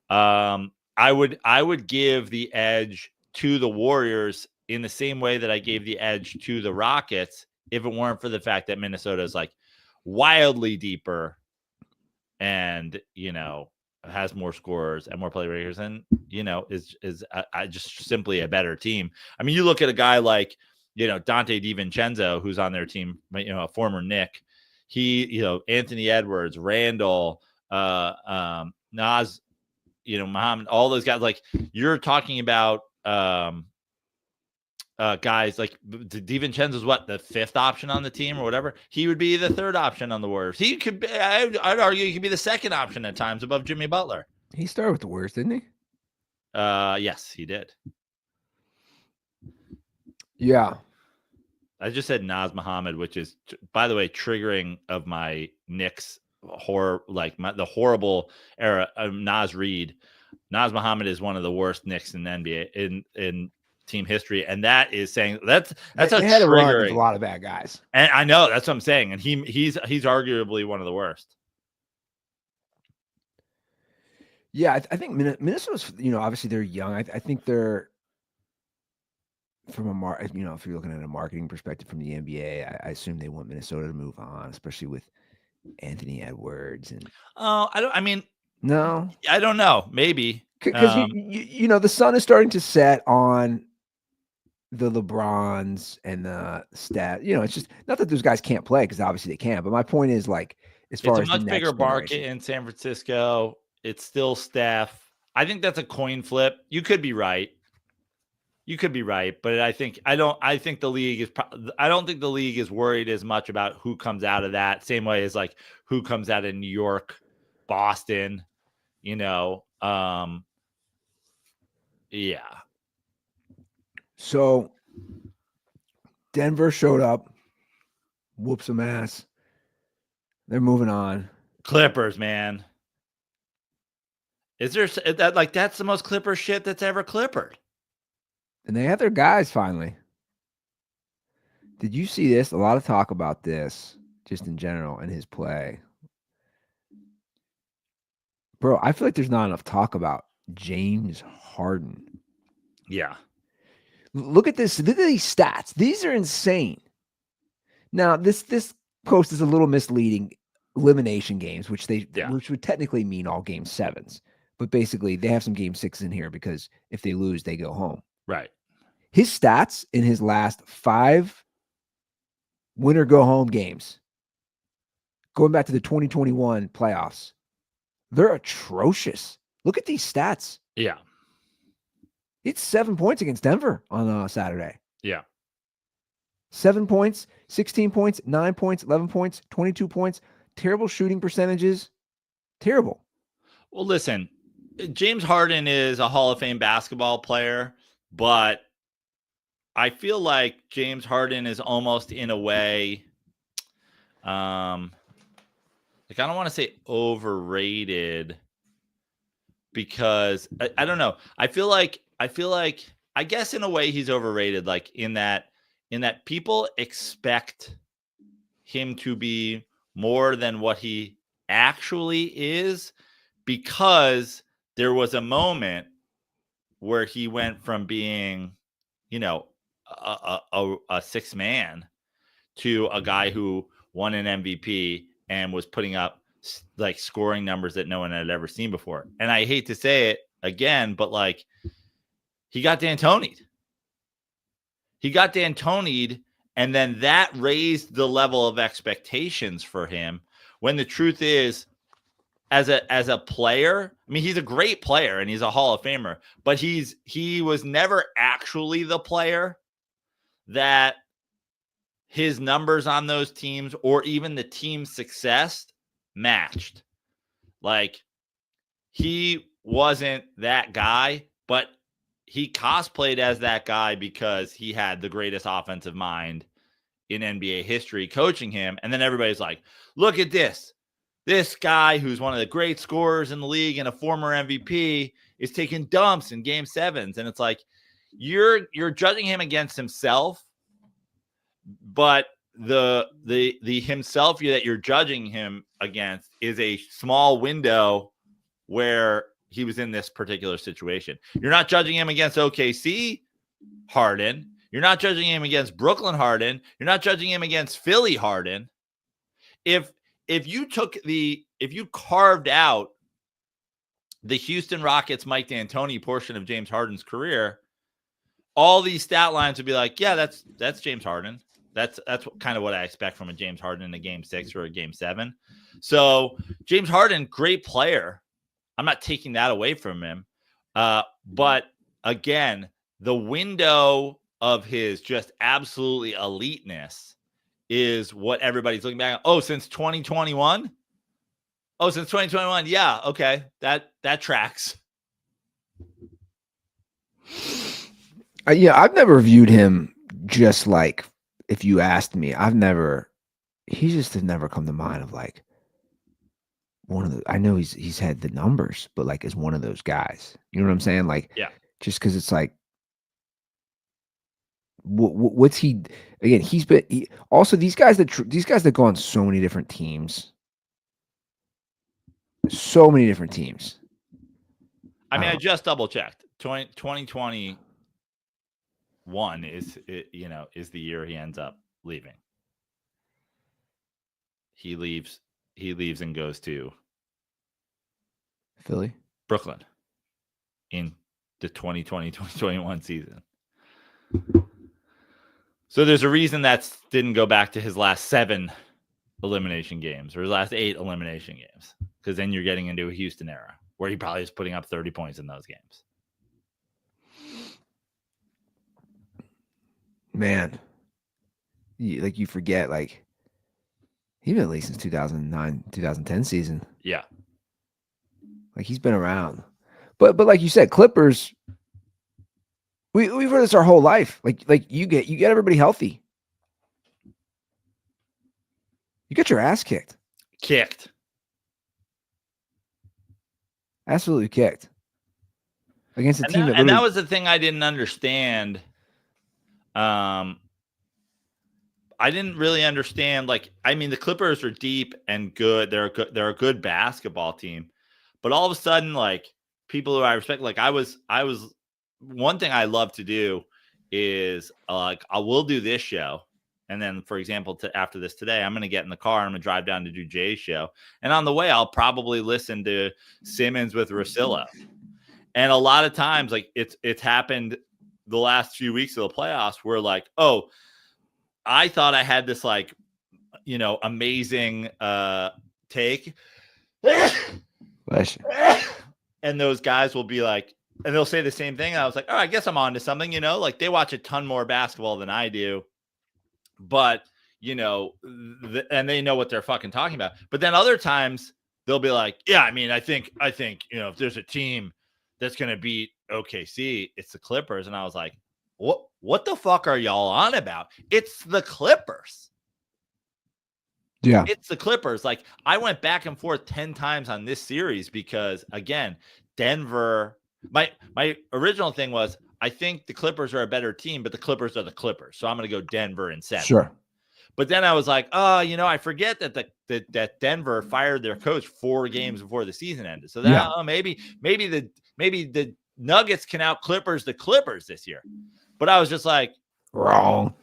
I would give the edge to the Warriors in the same way that I gave the edge to the Rockets if it weren't for the fact that Minnesota is wildly deeper and, has more scorers and more playmakers and, is just simply a better team. I mean, you look at a guy like, Dante DiVincenzo, who's on their team, a former Knick. He, Anthony Edwards, Randall, Naz, Muhammad, all those guys. You're talking about guys like DiVincenzo's the 5th option on the team or whatever. He would be the 3rd option on the Warriors. He could be, I'd argue he could be the 2nd option at times above Jimmy Butler. He started with the Warriors, didn't he? Yes, he did. Yeah. I just said Naz Muhammad, which is, by the way, triggering of my Knicks horror, the horrible era of Naz Reid. Naz Muhammad is one of the worst Knicks in the NBA in team history, and that is saying that's a triggering. A lot of bad guys, and I know that's what I'm saying, and he's arguably one of the worst. Yeah, I think Minnesota's, obviously they're young. I think they're from if you're looking at a marketing perspective from the NBA, I assume they want Minnesota to move on, especially with Anthony Edwards and. Oh, I don't know. Maybe because the sun is starting to set on the LeBrons and the stat. It's just not that those guys can't play, because obviously they can. But my point is, as far as it's a much bigger market in San Francisco. It's still Steph. I think that's a coin flip. You could be right. But I don't think the league is worried as much about who comes out of that. Same way as who comes out of New York, Boston, yeah. So Denver showed up, whooped some ass. They're moving on. Clippers, man. Is there that that's the most Clipper shit that's ever Clippered? And they had their guys finally. Did you see this? A lot of talk about this just in general and his play. Bro, I feel like there's not enough talk about James Harden. Yeah. Look at this. Look at these stats. These are insane. Now, this post is a little misleading. elimination games, which Yeah. which would technically mean all game 7s. But basically, they have some game 6s in here because if they lose, they go home. Right. His stats in his last 5 winner go home games, going back to the 2021 playoffs, they're atrocious. Look at these stats. Yeah. It's 7 points against Denver on Saturday. Yeah. 7 points, 16 points, 9 points, 11 points, 22 points. Terrible shooting percentages. Terrible. Well, listen, James Harden is a Hall of Fame basketball player, but I feel like James Harden is almost in a way, like I don't want to say overrated because I don't know. I feel like I guess in a way he's overrated, like in that people expect him to be more than what he actually is, because there was a moment where he went from being, you know, a sixth man to a guy who won an MVP and was putting up like scoring numbers that no one had ever seen before. And I hate to say it again, but like he got D'Antoni'd. He got D'Antoni'd, and then that raised the level of expectations for him. When the truth is, as a player, I mean, he's a great player and he's a Hall of Famer, but he was never actually the player that his numbers on those teams or even the team's success matched. Like, he wasn't that guy, but he cosplayed as that guy because he had the greatest offensive mind in NBA history coaching him. And then everybody's like, look at this. This guy who's one of the great scorers in the league and a former MVP is taking dumps in game 7s. And it's like, you're judging him against himself, but the himself that you're judging him against is a small window where he was in this particular situation. You're not judging him against OKC Harden. You're not judging him against Brooklyn Harden. You're not judging him against Philly Harden. If you carved out the Houston Rockets Mike D'Antoni portion of James Harden's career, all these stat lines would be like, yeah, that's James Harden. That's kind of what I expect from a James Harden in a game 6 or a game 7. So James Harden, great player. I'm not taking that away from him. But again, the window of his just absolutely eliteness is what everybody's looking back at. Oh, since 2021? Oh, since 2021. Yeah, okay. That tracks. Yeah, I've never viewed him just like, if you asked me, he just has never come to mind of like one of the, I know he's had the numbers, but like as one of those guys. You know what I'm saying? Like, Yeah. Just because it's like, what's he, again, also these guys that go on so many different teams. So many different teams. I mean, I just double checked. 2021 is the year he ends up leaving. He leaves and goes to Philly, Brooklyn in the 2020-2021 season. So there's a reason that didn't go back to his last 7 elimination games or his last 8 elimination games, because then you're getting into a Houston era where he probably is putting up 30 points in those games. Man, you forget, like, he's been at least since 2009, 2010 season. Yeah. Like, he's been around. But like you said, Clippers, we've heard this our whole life. Like you get everybody healthy. You get your ass kicked. Absolutely kicked. Against a team that was the thing I didn't understand. I didn't really understand. Like, I mean, the Clippers are deep and good. They're a good basketball team, but all of a sudden, like, people who I respect, like I was. One thing I love to do is like I will do this show, And then, for example, after this today, I'm going to get in the car. I'm going to drive down to do Jay's show. And on the way, I'll probably listen to Simmons with Russillo. And a lot of times, like it's happened the last few weeks of the playoffs where like, oh, I thought I had this like, amazing take. Bless you. And those guys will be like, and they'll say the same thing. And I was like, oh, I guess I'm on to something, like they watch a ton more basketball than I do. But, and they know what they're fucking talking about. But then other times they'll be like, yeah, I mean, I think, if there's a team that's going to beat OKC, it's the Clippers. And I was like, what the fuck are y'all on about? It's the Clippers. Yeah. It's the Clippers. Like I went back and forth 10 times on this series because again, Denver, my original thing was, I think the Clippers are a better team, but the Clippers are the Clippers. So I'm going to go Denver in 7. Sure. But then I was like, oh, I forget that Denver fired their coach 4 games before the season ended. So that maybe the Nuggets can out Clippers the Clippers this year. But I was just like, wrong.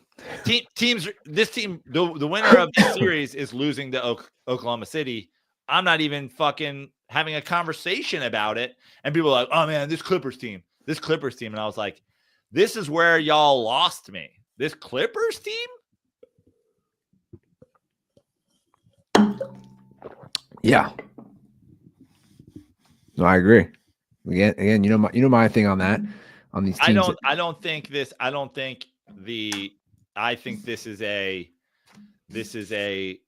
This team, the winner of this series is losing to Oklahoma City. I'm not even fucking having a conversation about it. And people are like, oh man, this Clippers team. And I was like, this is where y'all lost me. This Clippers team? Yeah. No, I agree. Again, my thing on that, on these teams. I think this is a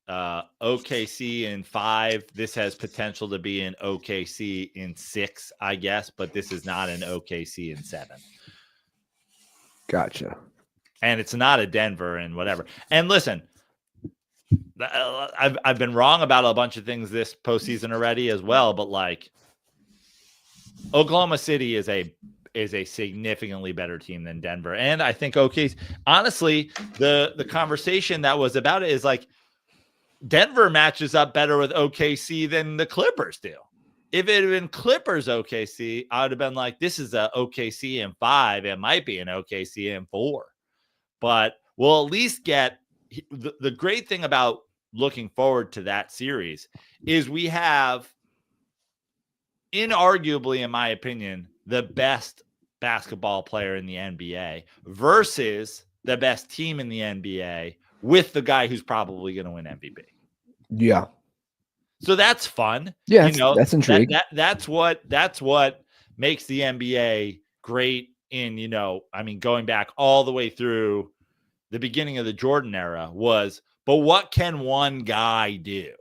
OKC in 5. This has potential to be an OKC in 6, I guess, but this is not an OKC in 7. Gotcha. And it's not a Denver and whatever. And listen, I've been wrong about a bunch of things this postseason already as well, but like Oklahoma City is a significantly better team than Denver. And I think honestly, the conversation that was about it is like Denver matches up better with OKC than the Clippers do. If it had been Clippers OKC, I would have been like, this is a OKC in 5. It might be an OKC in 4. But we'll at least get the great thing about looking forward to that series is we have inarguably, in my opinion, the best basketball player in the NBA versus the best team in the NBA with the guy who's probably going to win MVP. Yeah. So that's fun. Yeah, that's intriguing. That's what makes the NBA great in, going back all the way through the beginning of the Jordan era was, but what can one guy do?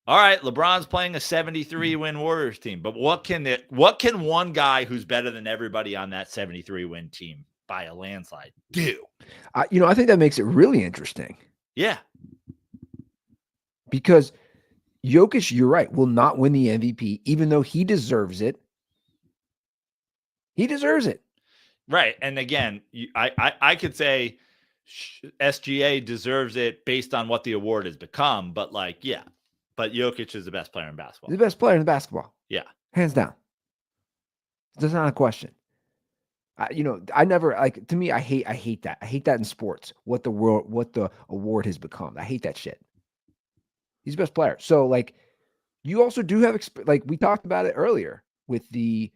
All right, LeBron's playing a 73-win Warriors team, but what can one guy who's better than everybody on that 73-win team by a landslide do? I think that makes it really interesting. Yeah. Because Jokic, you're right, will not win the MVP, even though he deserves it. He deserves it. Right. And again, I could say SGA deserves it based on what the award has become, but but Jokic is the best player in basketball. The best player in basketball. Yeah. Hands down. There's not a question. I never to me, I hate that. I hate that in sports, what the award has become. I hate that shit. He's the best player. So you also do have, we talked about it earlier with the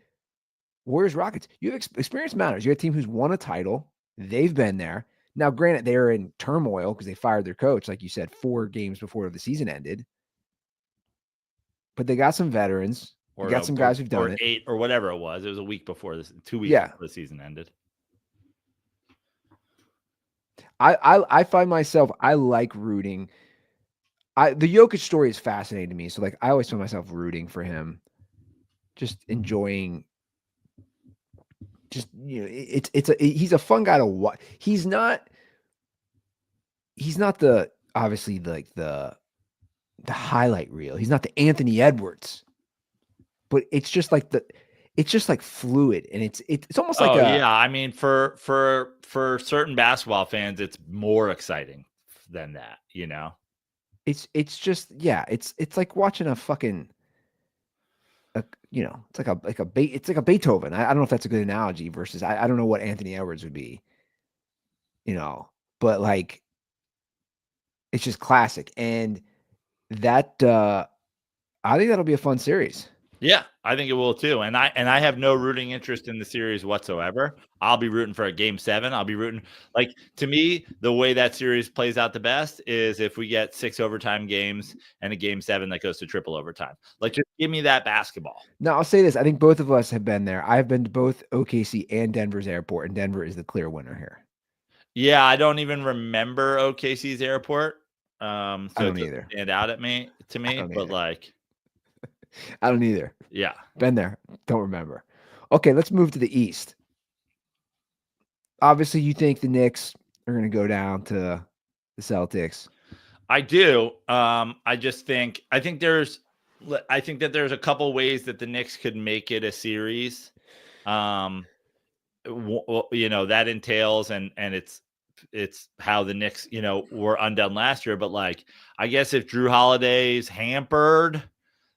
Warriors Rockets. You have experience matters. You're a team who's won a title. They've been there. Now, granted, they're in turmoil because they fired their coach, like you said, 4 games before the season ended. But they got some veterans. They got some guys who've done it. 8 or whatever it was. It was a week before this, 2 weeks before the season ended. I find myself, I like rooting. The Jokic story is fascinating to me. So I always find myself rooting for him, just enjoying. Just he's a fun guy to watch. He's not the obviously the highlight reel. He's not the Anthony Edwards, but it's just fluid and it's almost like I mean for certain basketball fans, it's more exciting than that. It's just it's like watching a fucking. It's like a Beethoven. I don't know if that's a good analogy versus I don't know what Anthony Edwards would be. but like it's just classic. And that I think that'll be a fun series. Yeah, I think it will too. And I have no rooting interest in the series whatsoever. I'll be rooting for a game 7. I'll be rooting, like, to me, the way that series plays out the best is if we get 6 overtime games and a game 7 that goes to triple overtime. Like, just give me that basketball. Now I'll say this: I think both of us have been there. I've been to both OKC and Denver's airport, and Denver is the clear winner here. Yeah, I don't even remember OKC's airport. So I it don't doesn't either. stand out to me, don't but either. like, I don't either. yeah. Been there. Don't remember. Okay, let's move to the East. Obviously, you think the Knicks are going to go down to the Celtics. I do. I think that there's a couple ways that the Knicks could make it a series. That entails and it's how the Knicks, were undone last year. But like, I guess if Drew Holiday's hampered,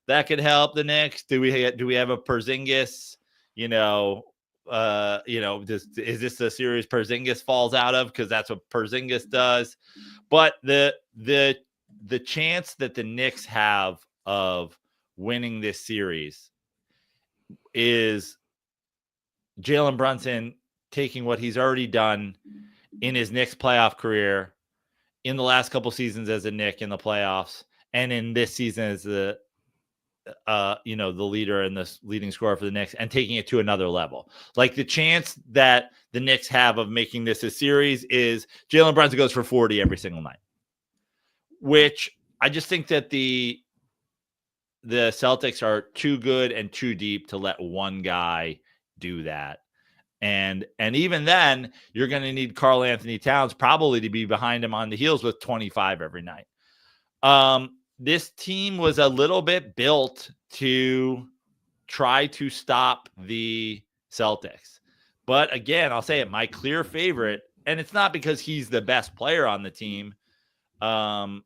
that could help the Knicks. Do we have a Porzingis? Is this the series Porzingis falls out of? Because that's what Porzingis does. But the chance that the Knicks have of winning this series is Jalen Brunson taking what he's already done in his Knicks playoff career, in the last couple seasons as a Knick in the playoffs, and in this season as the leader and the leading scorer for the Knicks, and taking it to another level. Like, the chance that the Knicks have of making this a series is Jalen Brunson goes for 40 every single night, which I just think that the Celtics are too good and too deep to let one guy do that. And even then, you're going to need Karl Anthony Towns probably to be behind him on the heels with 25 every night. This team was a little bit built to try to stop the Celtics. But again, I'll say it, my clear favorite, and it's not because he's the best player on the team, or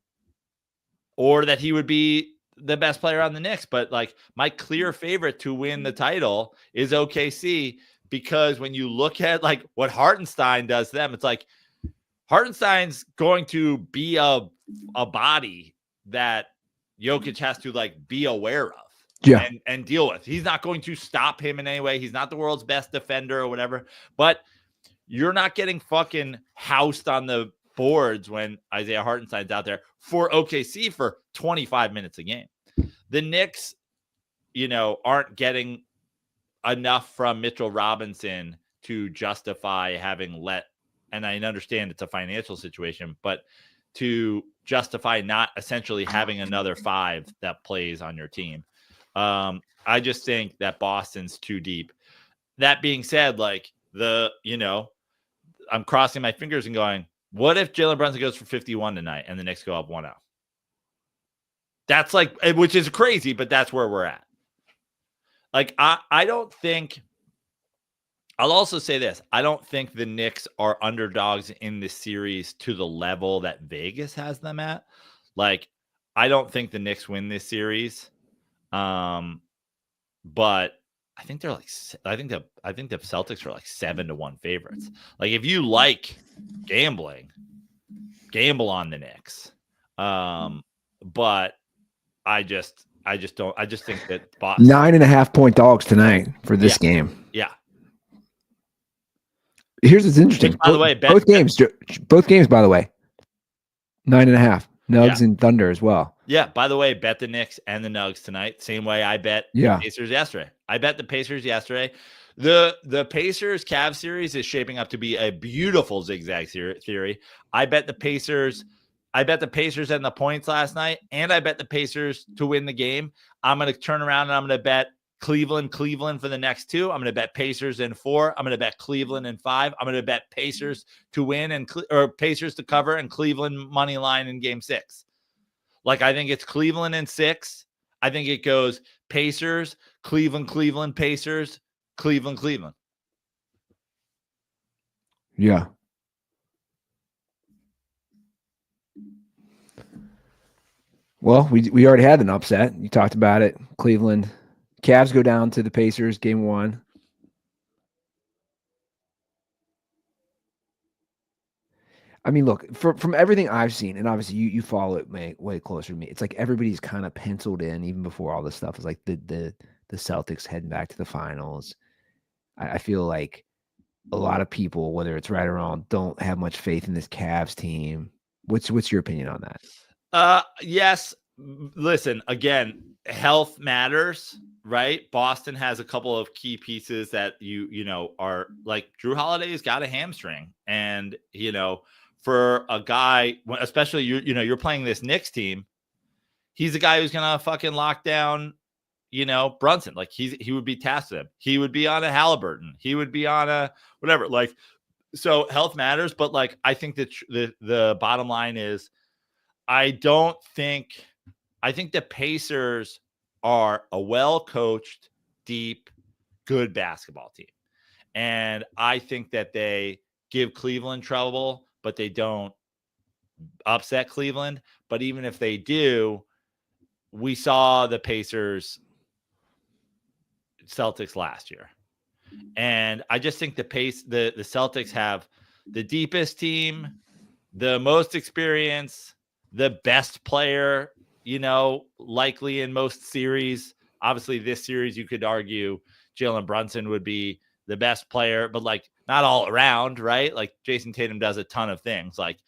that he would be the best player on the Knicks, but like, my clear favorite to win the title is OKC, because when you look at like what Hartenstein does to them, it's like Hartenstein's going to be a body that Jokic has to like be aware of and deal with. He's not going to stop him in any way. He's not the world's best defender or whatever, but you're not getting fucking housed on the boards when Isaiah Hartenstein's out there for OKC for 25 minutes a game. The Knicks, aren't getting enough from Mitchell Robinson to justify having and I understand it's a financial situation, but to justify not essentially having another 5 that plays on your team. I just think that Boston's too deep. That being said, like, I'm crossing my fingers and going, what if Jalen Brunson goes for 51 tonight and the Knicks go up 1-0? That's like, which is crazy, but that's where we're at. Like, I don't think, I'll also say this. I don't think the Knicks are underdogs in this series to the level that Vegas has them at. Like, I don't think the Knicks win this series. But I think I think the Celtics are like 7-1 favorites. Like, if you like gambling, gamble on the Knicks. But I just think that 9.5 point dogs tonight for this game. Yeah. Here's what's interesting. By the way, both games, by the way, 9.5. Nugs and Thunder as well. Yeah. By the way, bet the Knicks and the Nugs tonight. Same way I bet the Pacers yesterday. I bet the Pacers yesterday. The Pacers Cavs series is shaping up to be a beautiful zigzag theory. I bet the Pacers and the points last night, and I bet the Pacers to win the game. I'm going to turn around and I'm going to bet Cleveland for the next 2. I'm going to bet Pacers in 4. I'm going to bet Cleveland in 5. I'm going to bet Pacers to win or Pacers to cover, and Cleveland money line in game 6. Like, I think it's Cleveland in 6. I think it goes Pacers, Cleveland, Pacers, Cleveland. Yeah. Well, we already had an upset. You talked about it. Cleveland. Cavs go down to the Pacers, game 1. I mean, look, from everything I've seen, and obviously you follow it way closer to me. It's like everybody's kind of penciled in even before all this stuff. Is like the Celtics heading back to the finals. I feel like a lot of people, whether it's right or wrong, don't have much faith in this Cavs team. What's your opinion on that? Yes. Listen, again, health matters, right? Boston has a couple of key pieces that you know are like Drew Holiday's got a hamstring, and for a guy, especially you're playing this Knicks team, he's a guy who's gonna fucking lock down, Brunson. Like he would be tasked with him. He would be on a Halliburton. He would be on a whatever. Like, so health matters, but like I think that the bottom line is, I think the Pacers are a well-coached, deep, good basketball team. And I think that they give Cleveland trouble, but they don't upset Cleveland. But even if they do, we saw the Pacers Celtics last year. And I just think the Celtics have the deepest team, the most experience, the best player, likely in most series. Obviously, this series, you could argue Jalen Brunson would be the best player, but like not all around, right? Like Jason Tatum does a ton of things. Like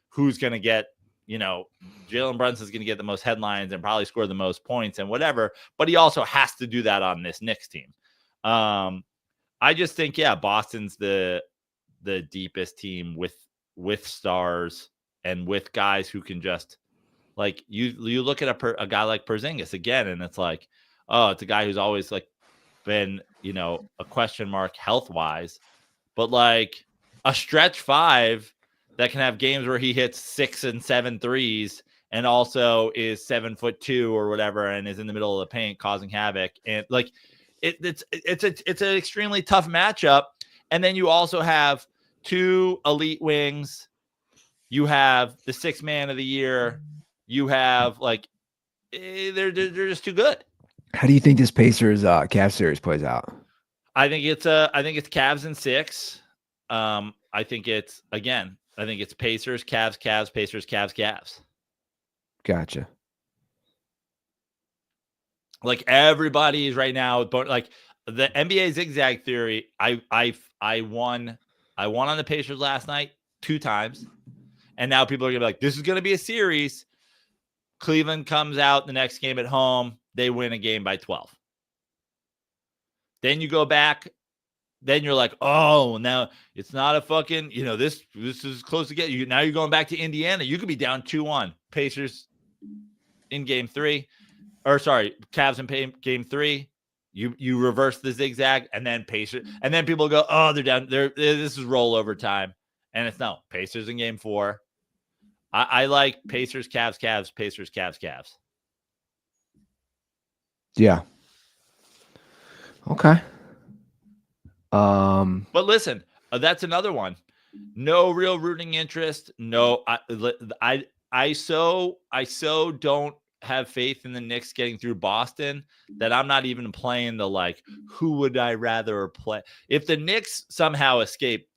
who's going to get, Jalen Brunson's going to get the most headlines and probably score the most points and whatever, but he also has to do that on this Knicks team. I just think, Boston's the deepest team with stars and with guys who can just, like, you look at a guy like Porzingis again, and it's like, oh, it's a guy who's always like been, a question mark health wise, but like a stretch five that can have games where he hits 6 and 7 threes and also is 7'2" or whatever, and is in the middle of the paint causing havoc. And like it's an extremely tough matchup. And then you also have 2 elite wings. You have the 6th man of the year. You have like they're just too good. How do you think this Pacers Cavs series plays out? I think it's Cavs in 6. I think it's Pacers, Cavs, Pacers, Cavs. Gotcha. Like everybody is right now, but like the NBA zigzag theory, I won on the Pacers last night 2 times, and now people are gonna be like, this is gonna be a series. Cleveland comes out the next game at home, they win a game by 12. Then you go back, then you're like, oh, now it's not a fucking, this is close to get you. Now you're going back to Indiana. You could be down 2-1. Pacers in game 3, or sorry, Cavs in game 3. You reverse the zigzag, and then Pacers, and then people go, oh, they're down. This is rollover time, and it's no Pacers in game 4. I like Pacers, Cavs, Pacers, Cavs. Yeah. Okay. But listen, that's another one. No real rooting interest. No, I so don't have faith in the Knicks getting through Boston that I'm not even playing the like, who would I rather play? If the Knicks somehow escape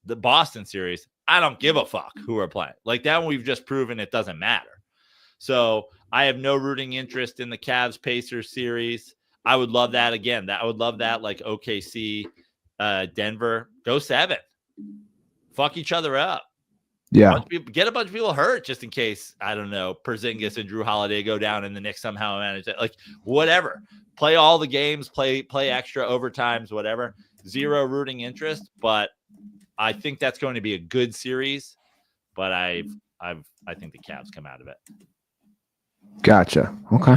the Boston series, I don't give a fuck who we're playing. Like that one, we've just proven it doesn't matter. So I have no rooting interest in the Cavs Pacers series. I would love that again. I would love that, like OKC, Denver, go 7. Fuck each other up. Yeah. Get a bunch of people hurt just in case, I don't know, Porzingis and Drew Holiday go down and the Knicks somehow manage it. Like whatever. Play all the games, play extra overtimes, whatever. Zero rooting interest, but I think that's going to be a good series. But I think the Cavs come out of it. Gotcha. Okay.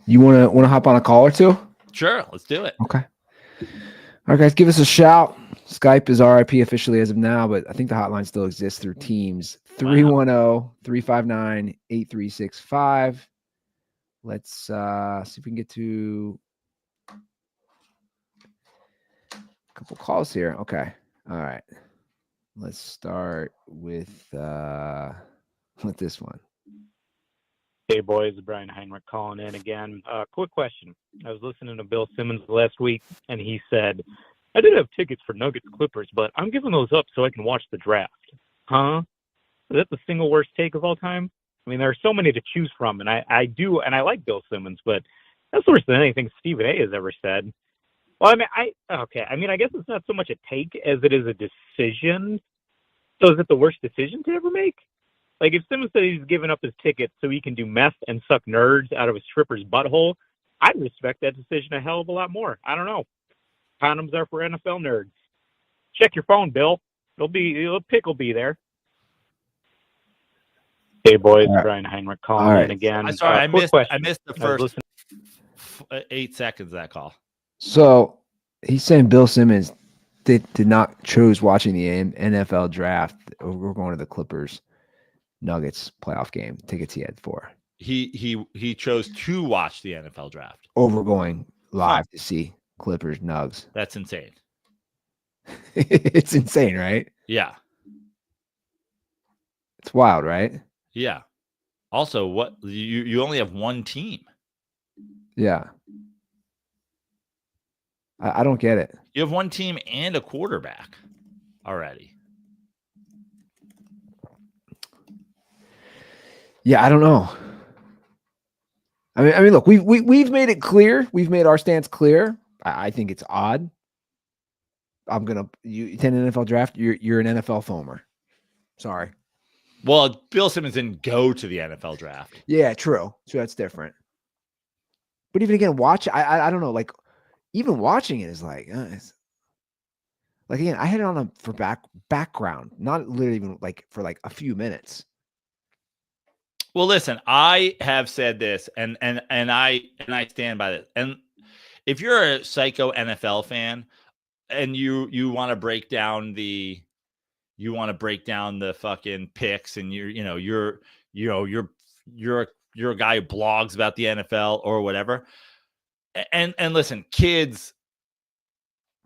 You want to hop on a call or two? Sure, let's do it. Okay. All right, guys, give us a shout. Skype is RIP officially as of now, but I think the hotline still exists through Teams. 310-359-8365. Let's see if we can get to a couple calls here. Okay. All right. Let's start with this one. Hey, boys. Brian Heinrich calling in again. Quick question. I was listening to Bill Simmons last week, and he said I did have tickets for Nuggets Clippers, but I'm giving those up so I can watch the draft. Huh? Is that the single worst take of all time? I mean, there are so many to choose from, and I do, and I like Bill Simmons, but that's worse than anything Stephen A. has ever said. Well, I mean, I guess it's not so much a take as it is a decision. So is it the worst decision to ever make? Like, if Simmons said he's giving up his tickets so he can do meth and suck nerds out of a stripper's butthole, I'd respect that decision a hell of a lot more. I don't know. Condoms are for NFL nerds. Check your phone, Bill. The pick will be there. Hey, boys. All right. Brian Heinrich calling All right. in again. I'm sorry, I quick missed question. the I was first listening- 8 seconds of that call. So he's saying Bill Simmons did not choose watching the NFL draft. We're going to the Clippers Nuggets playoff game. Tickets he had for. He chose to watch the NFL draft. Over going live to see Clippers Nugs. That's insane. It's insane, right? Yeah. It's wild, right? Yeah. Also, what you only have one team. Yeah. I don't get it. You have one team and a quarterback already. Yeah, I don't know. I mean, look, we've made it clear. We've made our stance clear. I think it's odd. You attend an NFL draft. You're an NFL foamer. Sorry. Well, Bill Simmons didn't go to the NFL draft. Yeah, true. So that's different. But even again, I don't know. Like, even watching it is like, like again, I had it on for background, not literally even like for like a few minutes. Well, listen, I have said this, and I stand by this. And if you're a psycho NFL fan, and you want to break down the fucking picks, and you're a guy who blogs about the NFL or whatever. And listen, kids,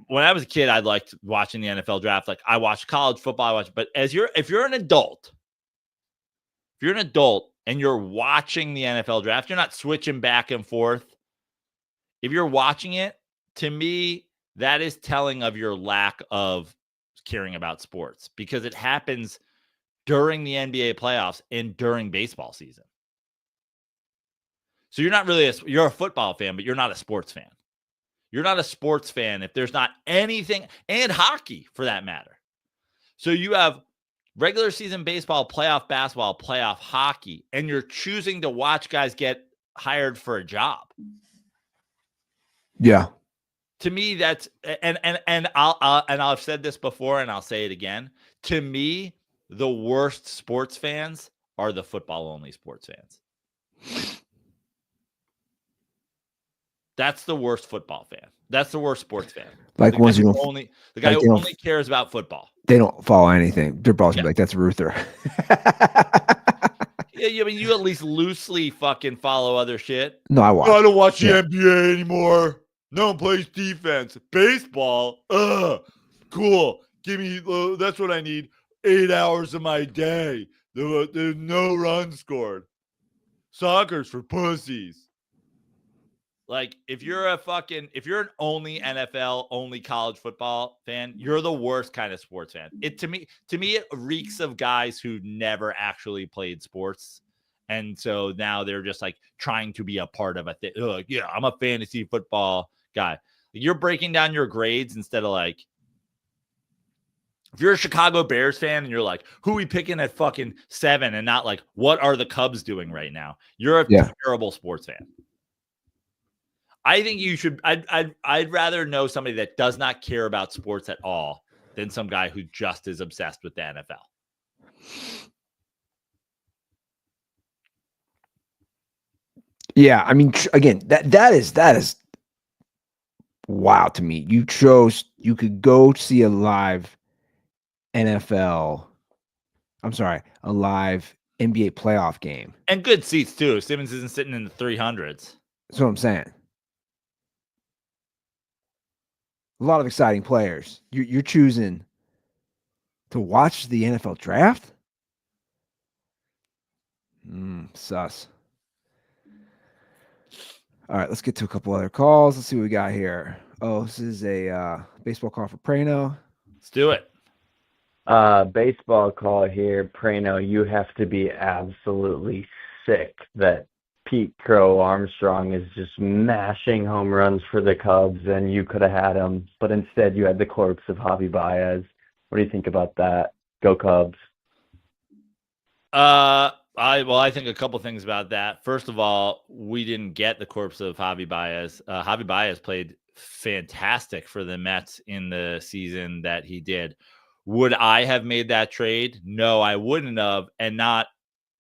when I was a kid, I liked watching the NFL draft. Like, I watched college football, but if you're an adult and you're watching the NFL draft, you're not switching back and forth. If you're watching it, to me, that is telling of your lack of caring about sports, because it happens during the NBA playoffs and during baseball season. So you're not really you're a football fan, but you're not a sports fan. You're not a sports fan if there's not anything, and hockey for that matter. So you have regular season baseball, playoff basketball, playoff hockey, and you're choosing to watch guys get hired for a job. Yeah. To me, that's and I've said this before, and I'll say it again. To me, the worst sports fans are the football only sports fans. That's the worst football fan. That's the worst sports fan. Like the ones guy who who don't, only the guy like who only cares about football. they don't follow anything. They're probably Yeah. like, that's Ruther. Yeah, I mean, you at least loosely fucking follow other shit. No, I watch. I don't watch the Yeah. NBA anymore. No one plays defense. Baseball, cool. Give me that's what I need. 8 hours of my day. There's no runs scored. Soccer's for pussies. Like, if you're an only NFL, only college football fan, you're the worst kind of sports fan. To me, it reeks of guys who never actually played sports. And so now they're just like trying to be a part of a thing. Yeah, I'm a fantasy football guy. You're breaking down your grades instead of like, if you're a Chicago Bears fan and you're like, who we picking at fucking 7, and not like, what are the Cubs doing right now? You're a terrible sports fan. I think you should. I'd rather know somebody that does not care about sports at all than some guy who just is obsessed with the NFL. Yeah, I mean, again, that is wow to me. You could go see a live NFL. I'm sorry, a live NBA playoff game, and good seats too. Simmons isn't sitting in the 300s. That's what I'm saying. A lot of exciting players. You're choosing to watch the NFL draft? Sus. All right, let's get to a couple other calls. Let's see what we got here. Oh, this is a baseball call for Prano. Let's do it. Baseball call here, Prano. You have to be absolutely sick that Pete Crow Armstrong is just mashing home runs for the Cubs, and you could have had him, but instead you had the corpse of Javi Baez. What do you think about that? Go Cubs. I think a couple things about that. First of all, we didn't get the corpse of Javi Baez. Javi Baez played fantastic for the Mets in the season that he did. Would I have made that trade? No, I wouldn't have, and not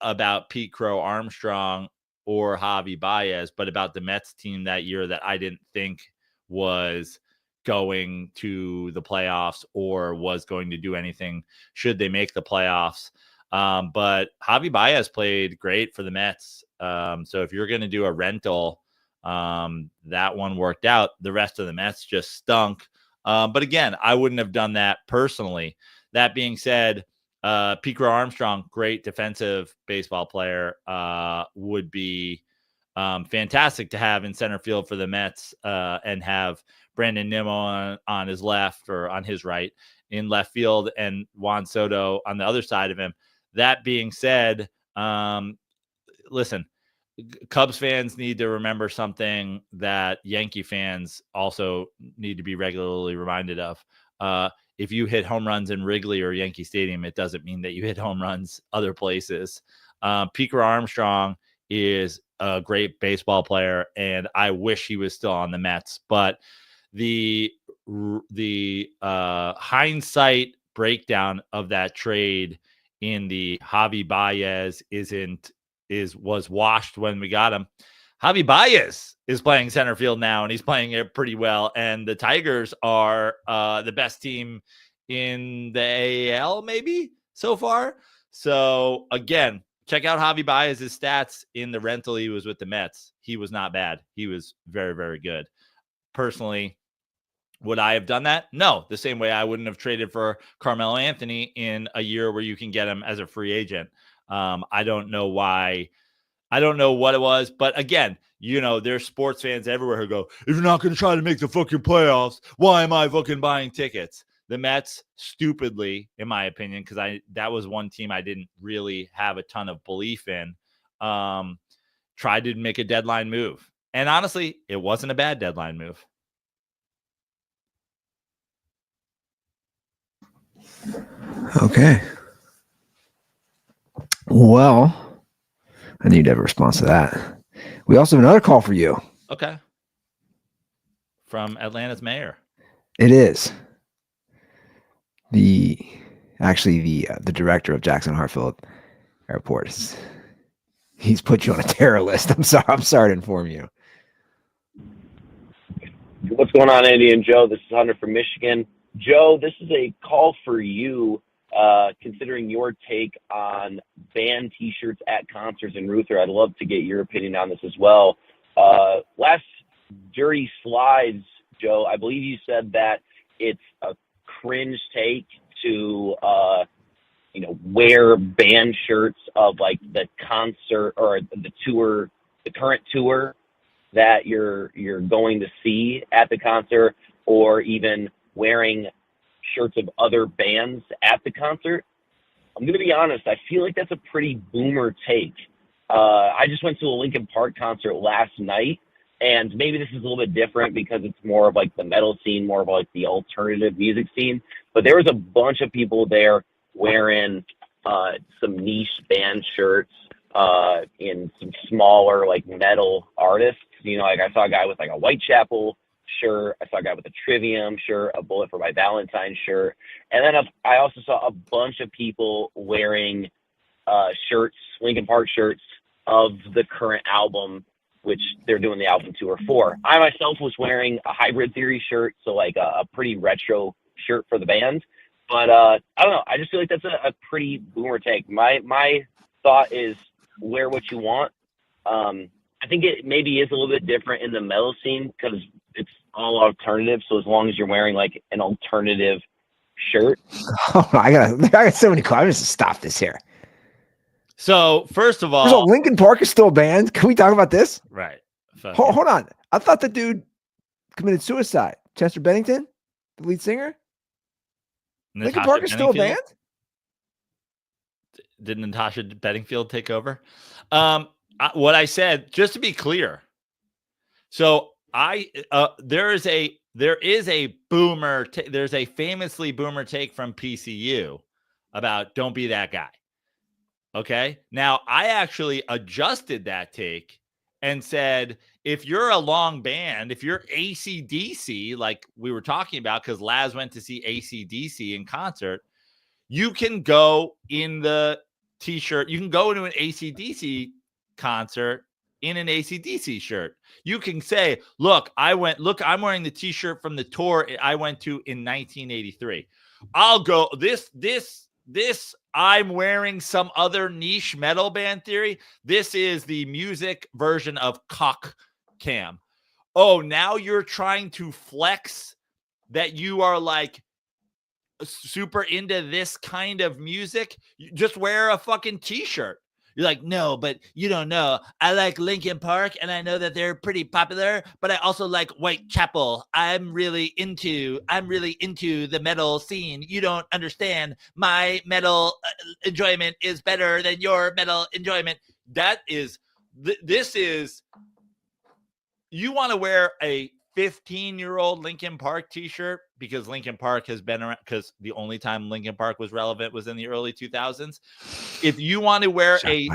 about Pete Crow Armstrong or Javi Baez, but about the Mets team that year that I didn't think was going to the playoffs or was going to do anything should they make the playoffs. But Javi Baez played great for the Mets. So if you're going to do a rental, that one worked out. The rest of the Mets just stunk. But again, I wouldn't have done that personally. That being said, Pete Crow Armstrong, great defensive baseball player, would be fantastic to have in center field for the Mets, and have Brandon Nimmo on his left or on his right in left field and Juan Soto on the other side of him. That being said, listen, Cubs fans need to remember something that Yankee fans also need to be regularly reminded of. If you hit home runs in Wrigley or Yankee Stadium, it doesn't mean that you hit home runs other places. Pete Crow Armstrong is a great baseball player, and I wish he was still on the Mets. But the hindsight breakdown of that trade in the Javi Baez was washed when we got him. Javi Baez is playing center field now, and he's playing it pretty well. And the Tigers are the best team in the AL, maybe so far. So again, check out Javi Baez's stats in the rental. He was with the Mets. He was not bad. He was very, very good. Personally, would I have done that? No, the same way I wouldn't have traded for Carmelo Anthony in a year where you can get him as a free agent. I don't know why. I don't know what it was. But again, there's sports fans everywhere who go, if you're not going to try to make the fucking playoffs, why am I fucking buying tickets? The Mets, stupidly, in my opinion, because that was one team I didn't really have a ton of belief in, tried to make a deadline move. And honestly, it wasn't a bad deadline move. Okay. Well, I need to have a response to that. We also have another call for you. Okay. From Atlanta's mayor. It is the director of Jackson Hartsfield Airport. He's put you on a terror list. I'm sorry to inform you. What's going on, Andy and Joe? This is Hunter from Michigan. Joe, this is a call for you, considering your take on band T-shirts at concerts in Ruther. I'd love to get your opinion on this as well. Last Dirty Slides, Joe, I believe you said that it's a cringe take to, wear band shirts of like the concert or the tour, the current tour that you're going to see at the concert, or even wearing shirts of other bands at the concert. I'm going to be honest, I feel like that's a pretty boomer take. I just went to a Linkin Park concert last night, and maybe this is a little bit different because it's more of like the metal scene, more of like the alternative music scene. But there was a bunch of people there wearing some niche band shirts in some smaller like metal artists. Like I saw a guy with like a Whitechapel shirt. I saw a guy with a Trivium shirt, a Bullet for My Valentine shirt. And then I also saw a bunch of people wearing shirts, Linkin Park shirts of the current album, which they're doing the album tour for. I myself was wearing a Hybrid Theory shirt, so like a pretty retro shirt for the band. But I don't know. I just feel like that's a pretty boomer take. My thought is wear what you want. I think it maybe is a little bit different in the metal scene because it's all alternative. So as long as you're wearing like an alternative shirt. Oh, I got so many calls. I'm just stop this here. So first of all, Linkin Park is still banned. Can we talk about this? right. fucking- Hold on. I thought the dude committed suicide. Chester Bennington, the lead singer. Linkin Natasha Park is still a Bedingfield? band. Did Natasha Bedingfield take over? What I said, just to be clear. So there is a boomer. There's a famously boomer take from PCU about don't be that guy. Okay. Now I actually adjusted that take and said, if you're a long band, if you're AC/DC, like we were talking about, because Laz went to see AC/DC in concert, you can go in the t-shirt. You can go into an AC/DC concert in an AC/DC shirt. You can say, look, I'm wearing the t-shirt from the tour I went to in 1983. I'll go this, I'm wearing some other niche metal band theory. This is the music version of Cock Cam. Oh, now you're trying to flex that you are like super into this kind of music. You just wear a fucking t-shirt. You're like, no, but you don't know. I like Linkin Park, and I know that they're pretty popular, but I also like Whitechapel. I'm really into the metal scene. You don't understand. My metal enjoyment is better than your metal enjoyment. That is, this is, you want to wear a 15-year-old Linkin Park t-shirt because Linkin Park has been around, because the only time Linkin Park was relevant was in the early 2000s. If you want to wear a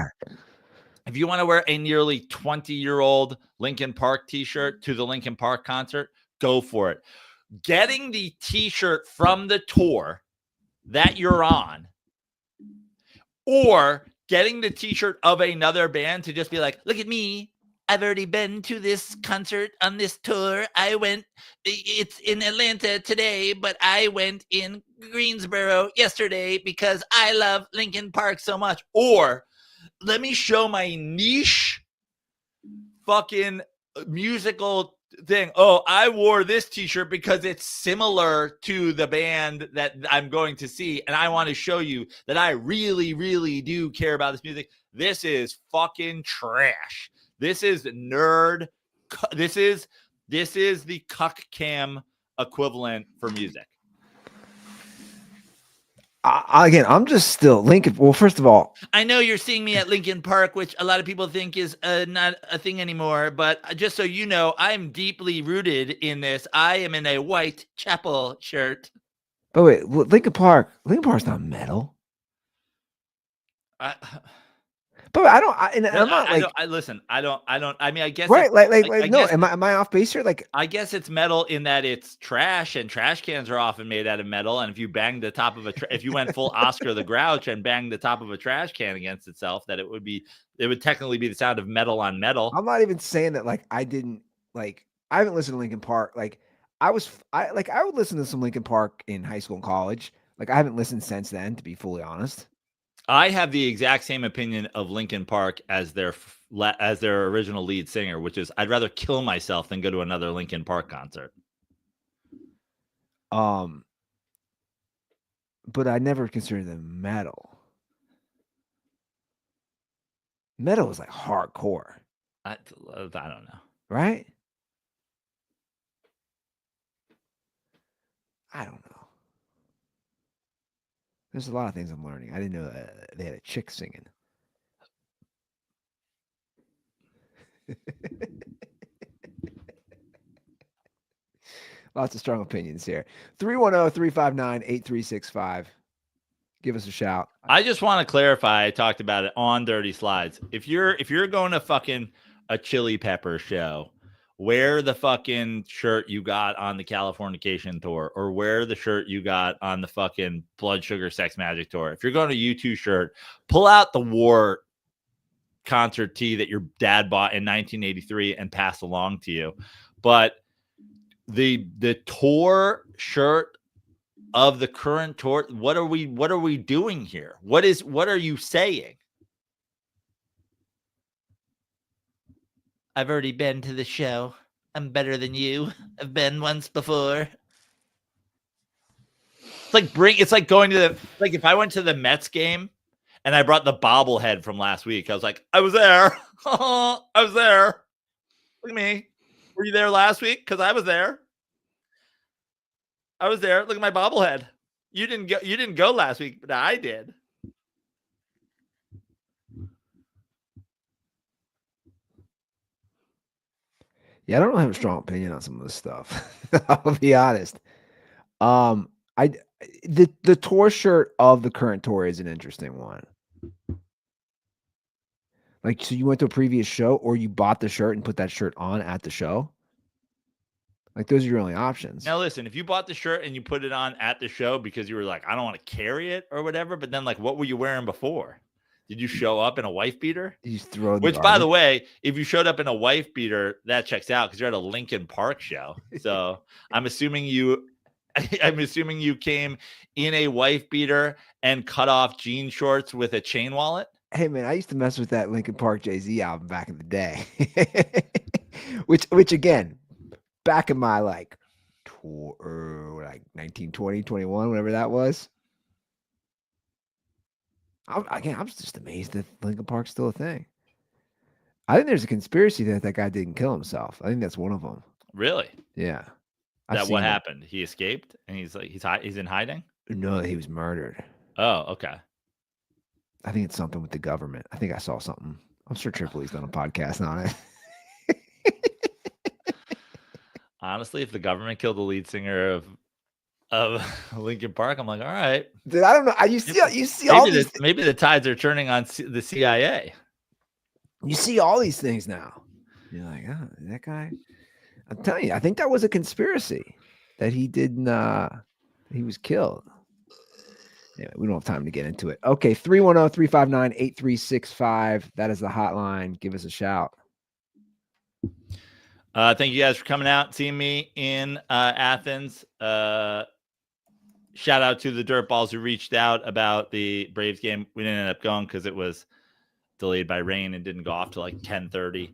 nearly 20-year-old Linkin Park t-shirt to the Linkin Park concert, go for it. Getting the t-shirt from the tour that you're on, or getting the t-shirt of another band to just be like, look at me, I've already been to this concert on this tour. It's in Atlanta today, but I went in Greensboro yesterday because I love Linkin Park so much. Or let me show my niche fucking musical thing. Oh, I wore this t-shirt because it's similar to the band that I'm going to see, and I want to show you that I really, really do care about this music. This is fucking trash. This is nerd. This is the Cuck Cam equivalent for music. Again, I'm just still Linkin. Well, first of all, I know you're seeing me at Linkin Park, which a lot of people think is not a thing anymore. But just so you know, I'm deeply rooted in this. I am in a Whitechapel shirt. But wait, Linkin Park's not metal. But I don't. I'm not like. I mean, I guess. Right, I no. guess, Am I off base here? Like, I guess it's metal in that it's trash, and trash cans are often made out of metal. And if you bang the top of if you went full Oscar the Grouch and banged the top of a trash can against itself, that it would technically be the sound of metal on metal. I'm not even saying that. Like, I haven't listened to Linkin Park. Like, I would listen to some Linkin Park in high school and college. Like, I haven't listened since then, to be fully honest. I have the exact same opinion of Linkin Park as their original lead singer, which is I'd rather kill myself than go to another Linkin Park concert. But I never considered them metal. Metal is like hardcore. I don't know. Right? I don't know. There's a lot of things I'm learning. I didn't know they had a chick singing. Lots of strong opinions here. 310-359-8365. Give us a shout. I just want to clarify. I talked about it on Dirty Slides. If you're going to fucking a Chili Pepper show, wear the fucking shirt you got on the Californication tour, or wear the shirt you got on the fucking Blood Sugar Sex Magic tour. If you're going to U2 shirt, pull out the War concert tee that your dad bought in 1983 and passed along to you. But the tour shirt of the current tour, what are we doing here? What are you saying? I've already been to the show. I'm better than you. I've been once before. It's like going to if I went to the Mets game and I brought the bobblehead from last week, I was like, I was there. I was there. Look at me. Were you there last week? Because I was there. I was there. Look at my bobblehead. You didn't go last week, but I did. Yeah, I don't have a strong opinion on some of this stuff. I'll be honest. The tour shirt of the current tour is an interesting one. Like, so you went to a previous show, or you bought the shirt and put that shirt on at the show? Like, those are your only options. Now, listen, if you bought the shirt and you put it on at the show because you were like, I don't want to carry it or whatever, but then, like, what were you wearing before? Did you show up in a wife beater? You just throw Which, by the way, if you showed up in a wife beater, that checks out because you're at a Lincoln Park show. So I'm assuming you came in a wife beater and cut off jean shorts with a chain wallet. Hey man, I used to mess with that Linkin Park Jay-Z album back in the day. which again, back in my like 1920, 21, whatever that was. I'm just amazed that Linkin Park's still a thing. I think there's a conspiracy that guy didn't kill himself. I think that's one of them. Really? Yeah. That what happened? He escaped and he's in hiding? No, he was murdered. Oh, okay. I think it's something with the government. I think I saw something. I'm sure Tripoli's done a podcast on it. Honestly, if the government killed the lead singer of Linkin Park, I'm like, all right. Dude, I don't know. You see all these. Maybe the tides are turning on the CIA. You see all these things now. You're like, oh, that guy. I'm telling you, I think that was a conspiracy that he didn't. He was killed. Yeah, we don't have time to get into it. Okay, 310-359-8365. That is the hotline. Give us a shout. Thank you guys for coming out and seeing me in Athens. Shout out to the Dirtballs who reached out about the Braves game. We didn't end up going because it was delayed by rain and didn't go off till like 10:30.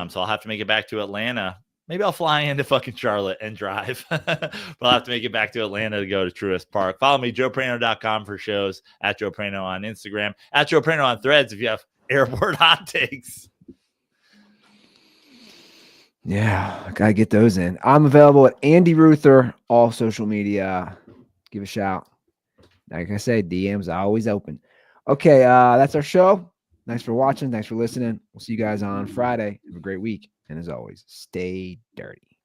So I'll have to make it back to Atlanta. Maybe I'll fly into fucking Charlotte and drive. But I'll have to make it back to Atlanta to go to Truist Park. Follow me, joeprano.com for shows, at Joe Prano on Instagram, at Joe Prano on Threads if you have airport hot takes. Yeah, I gotta get those in. I'm available at Andy Ruther, all social media. Give a shout. Like I said, DMs are always open. Okay, that's our show. Thanks for watching. Thanks for listening. We'll see you guys on Friday. Have a great week. And as always, stay dirty.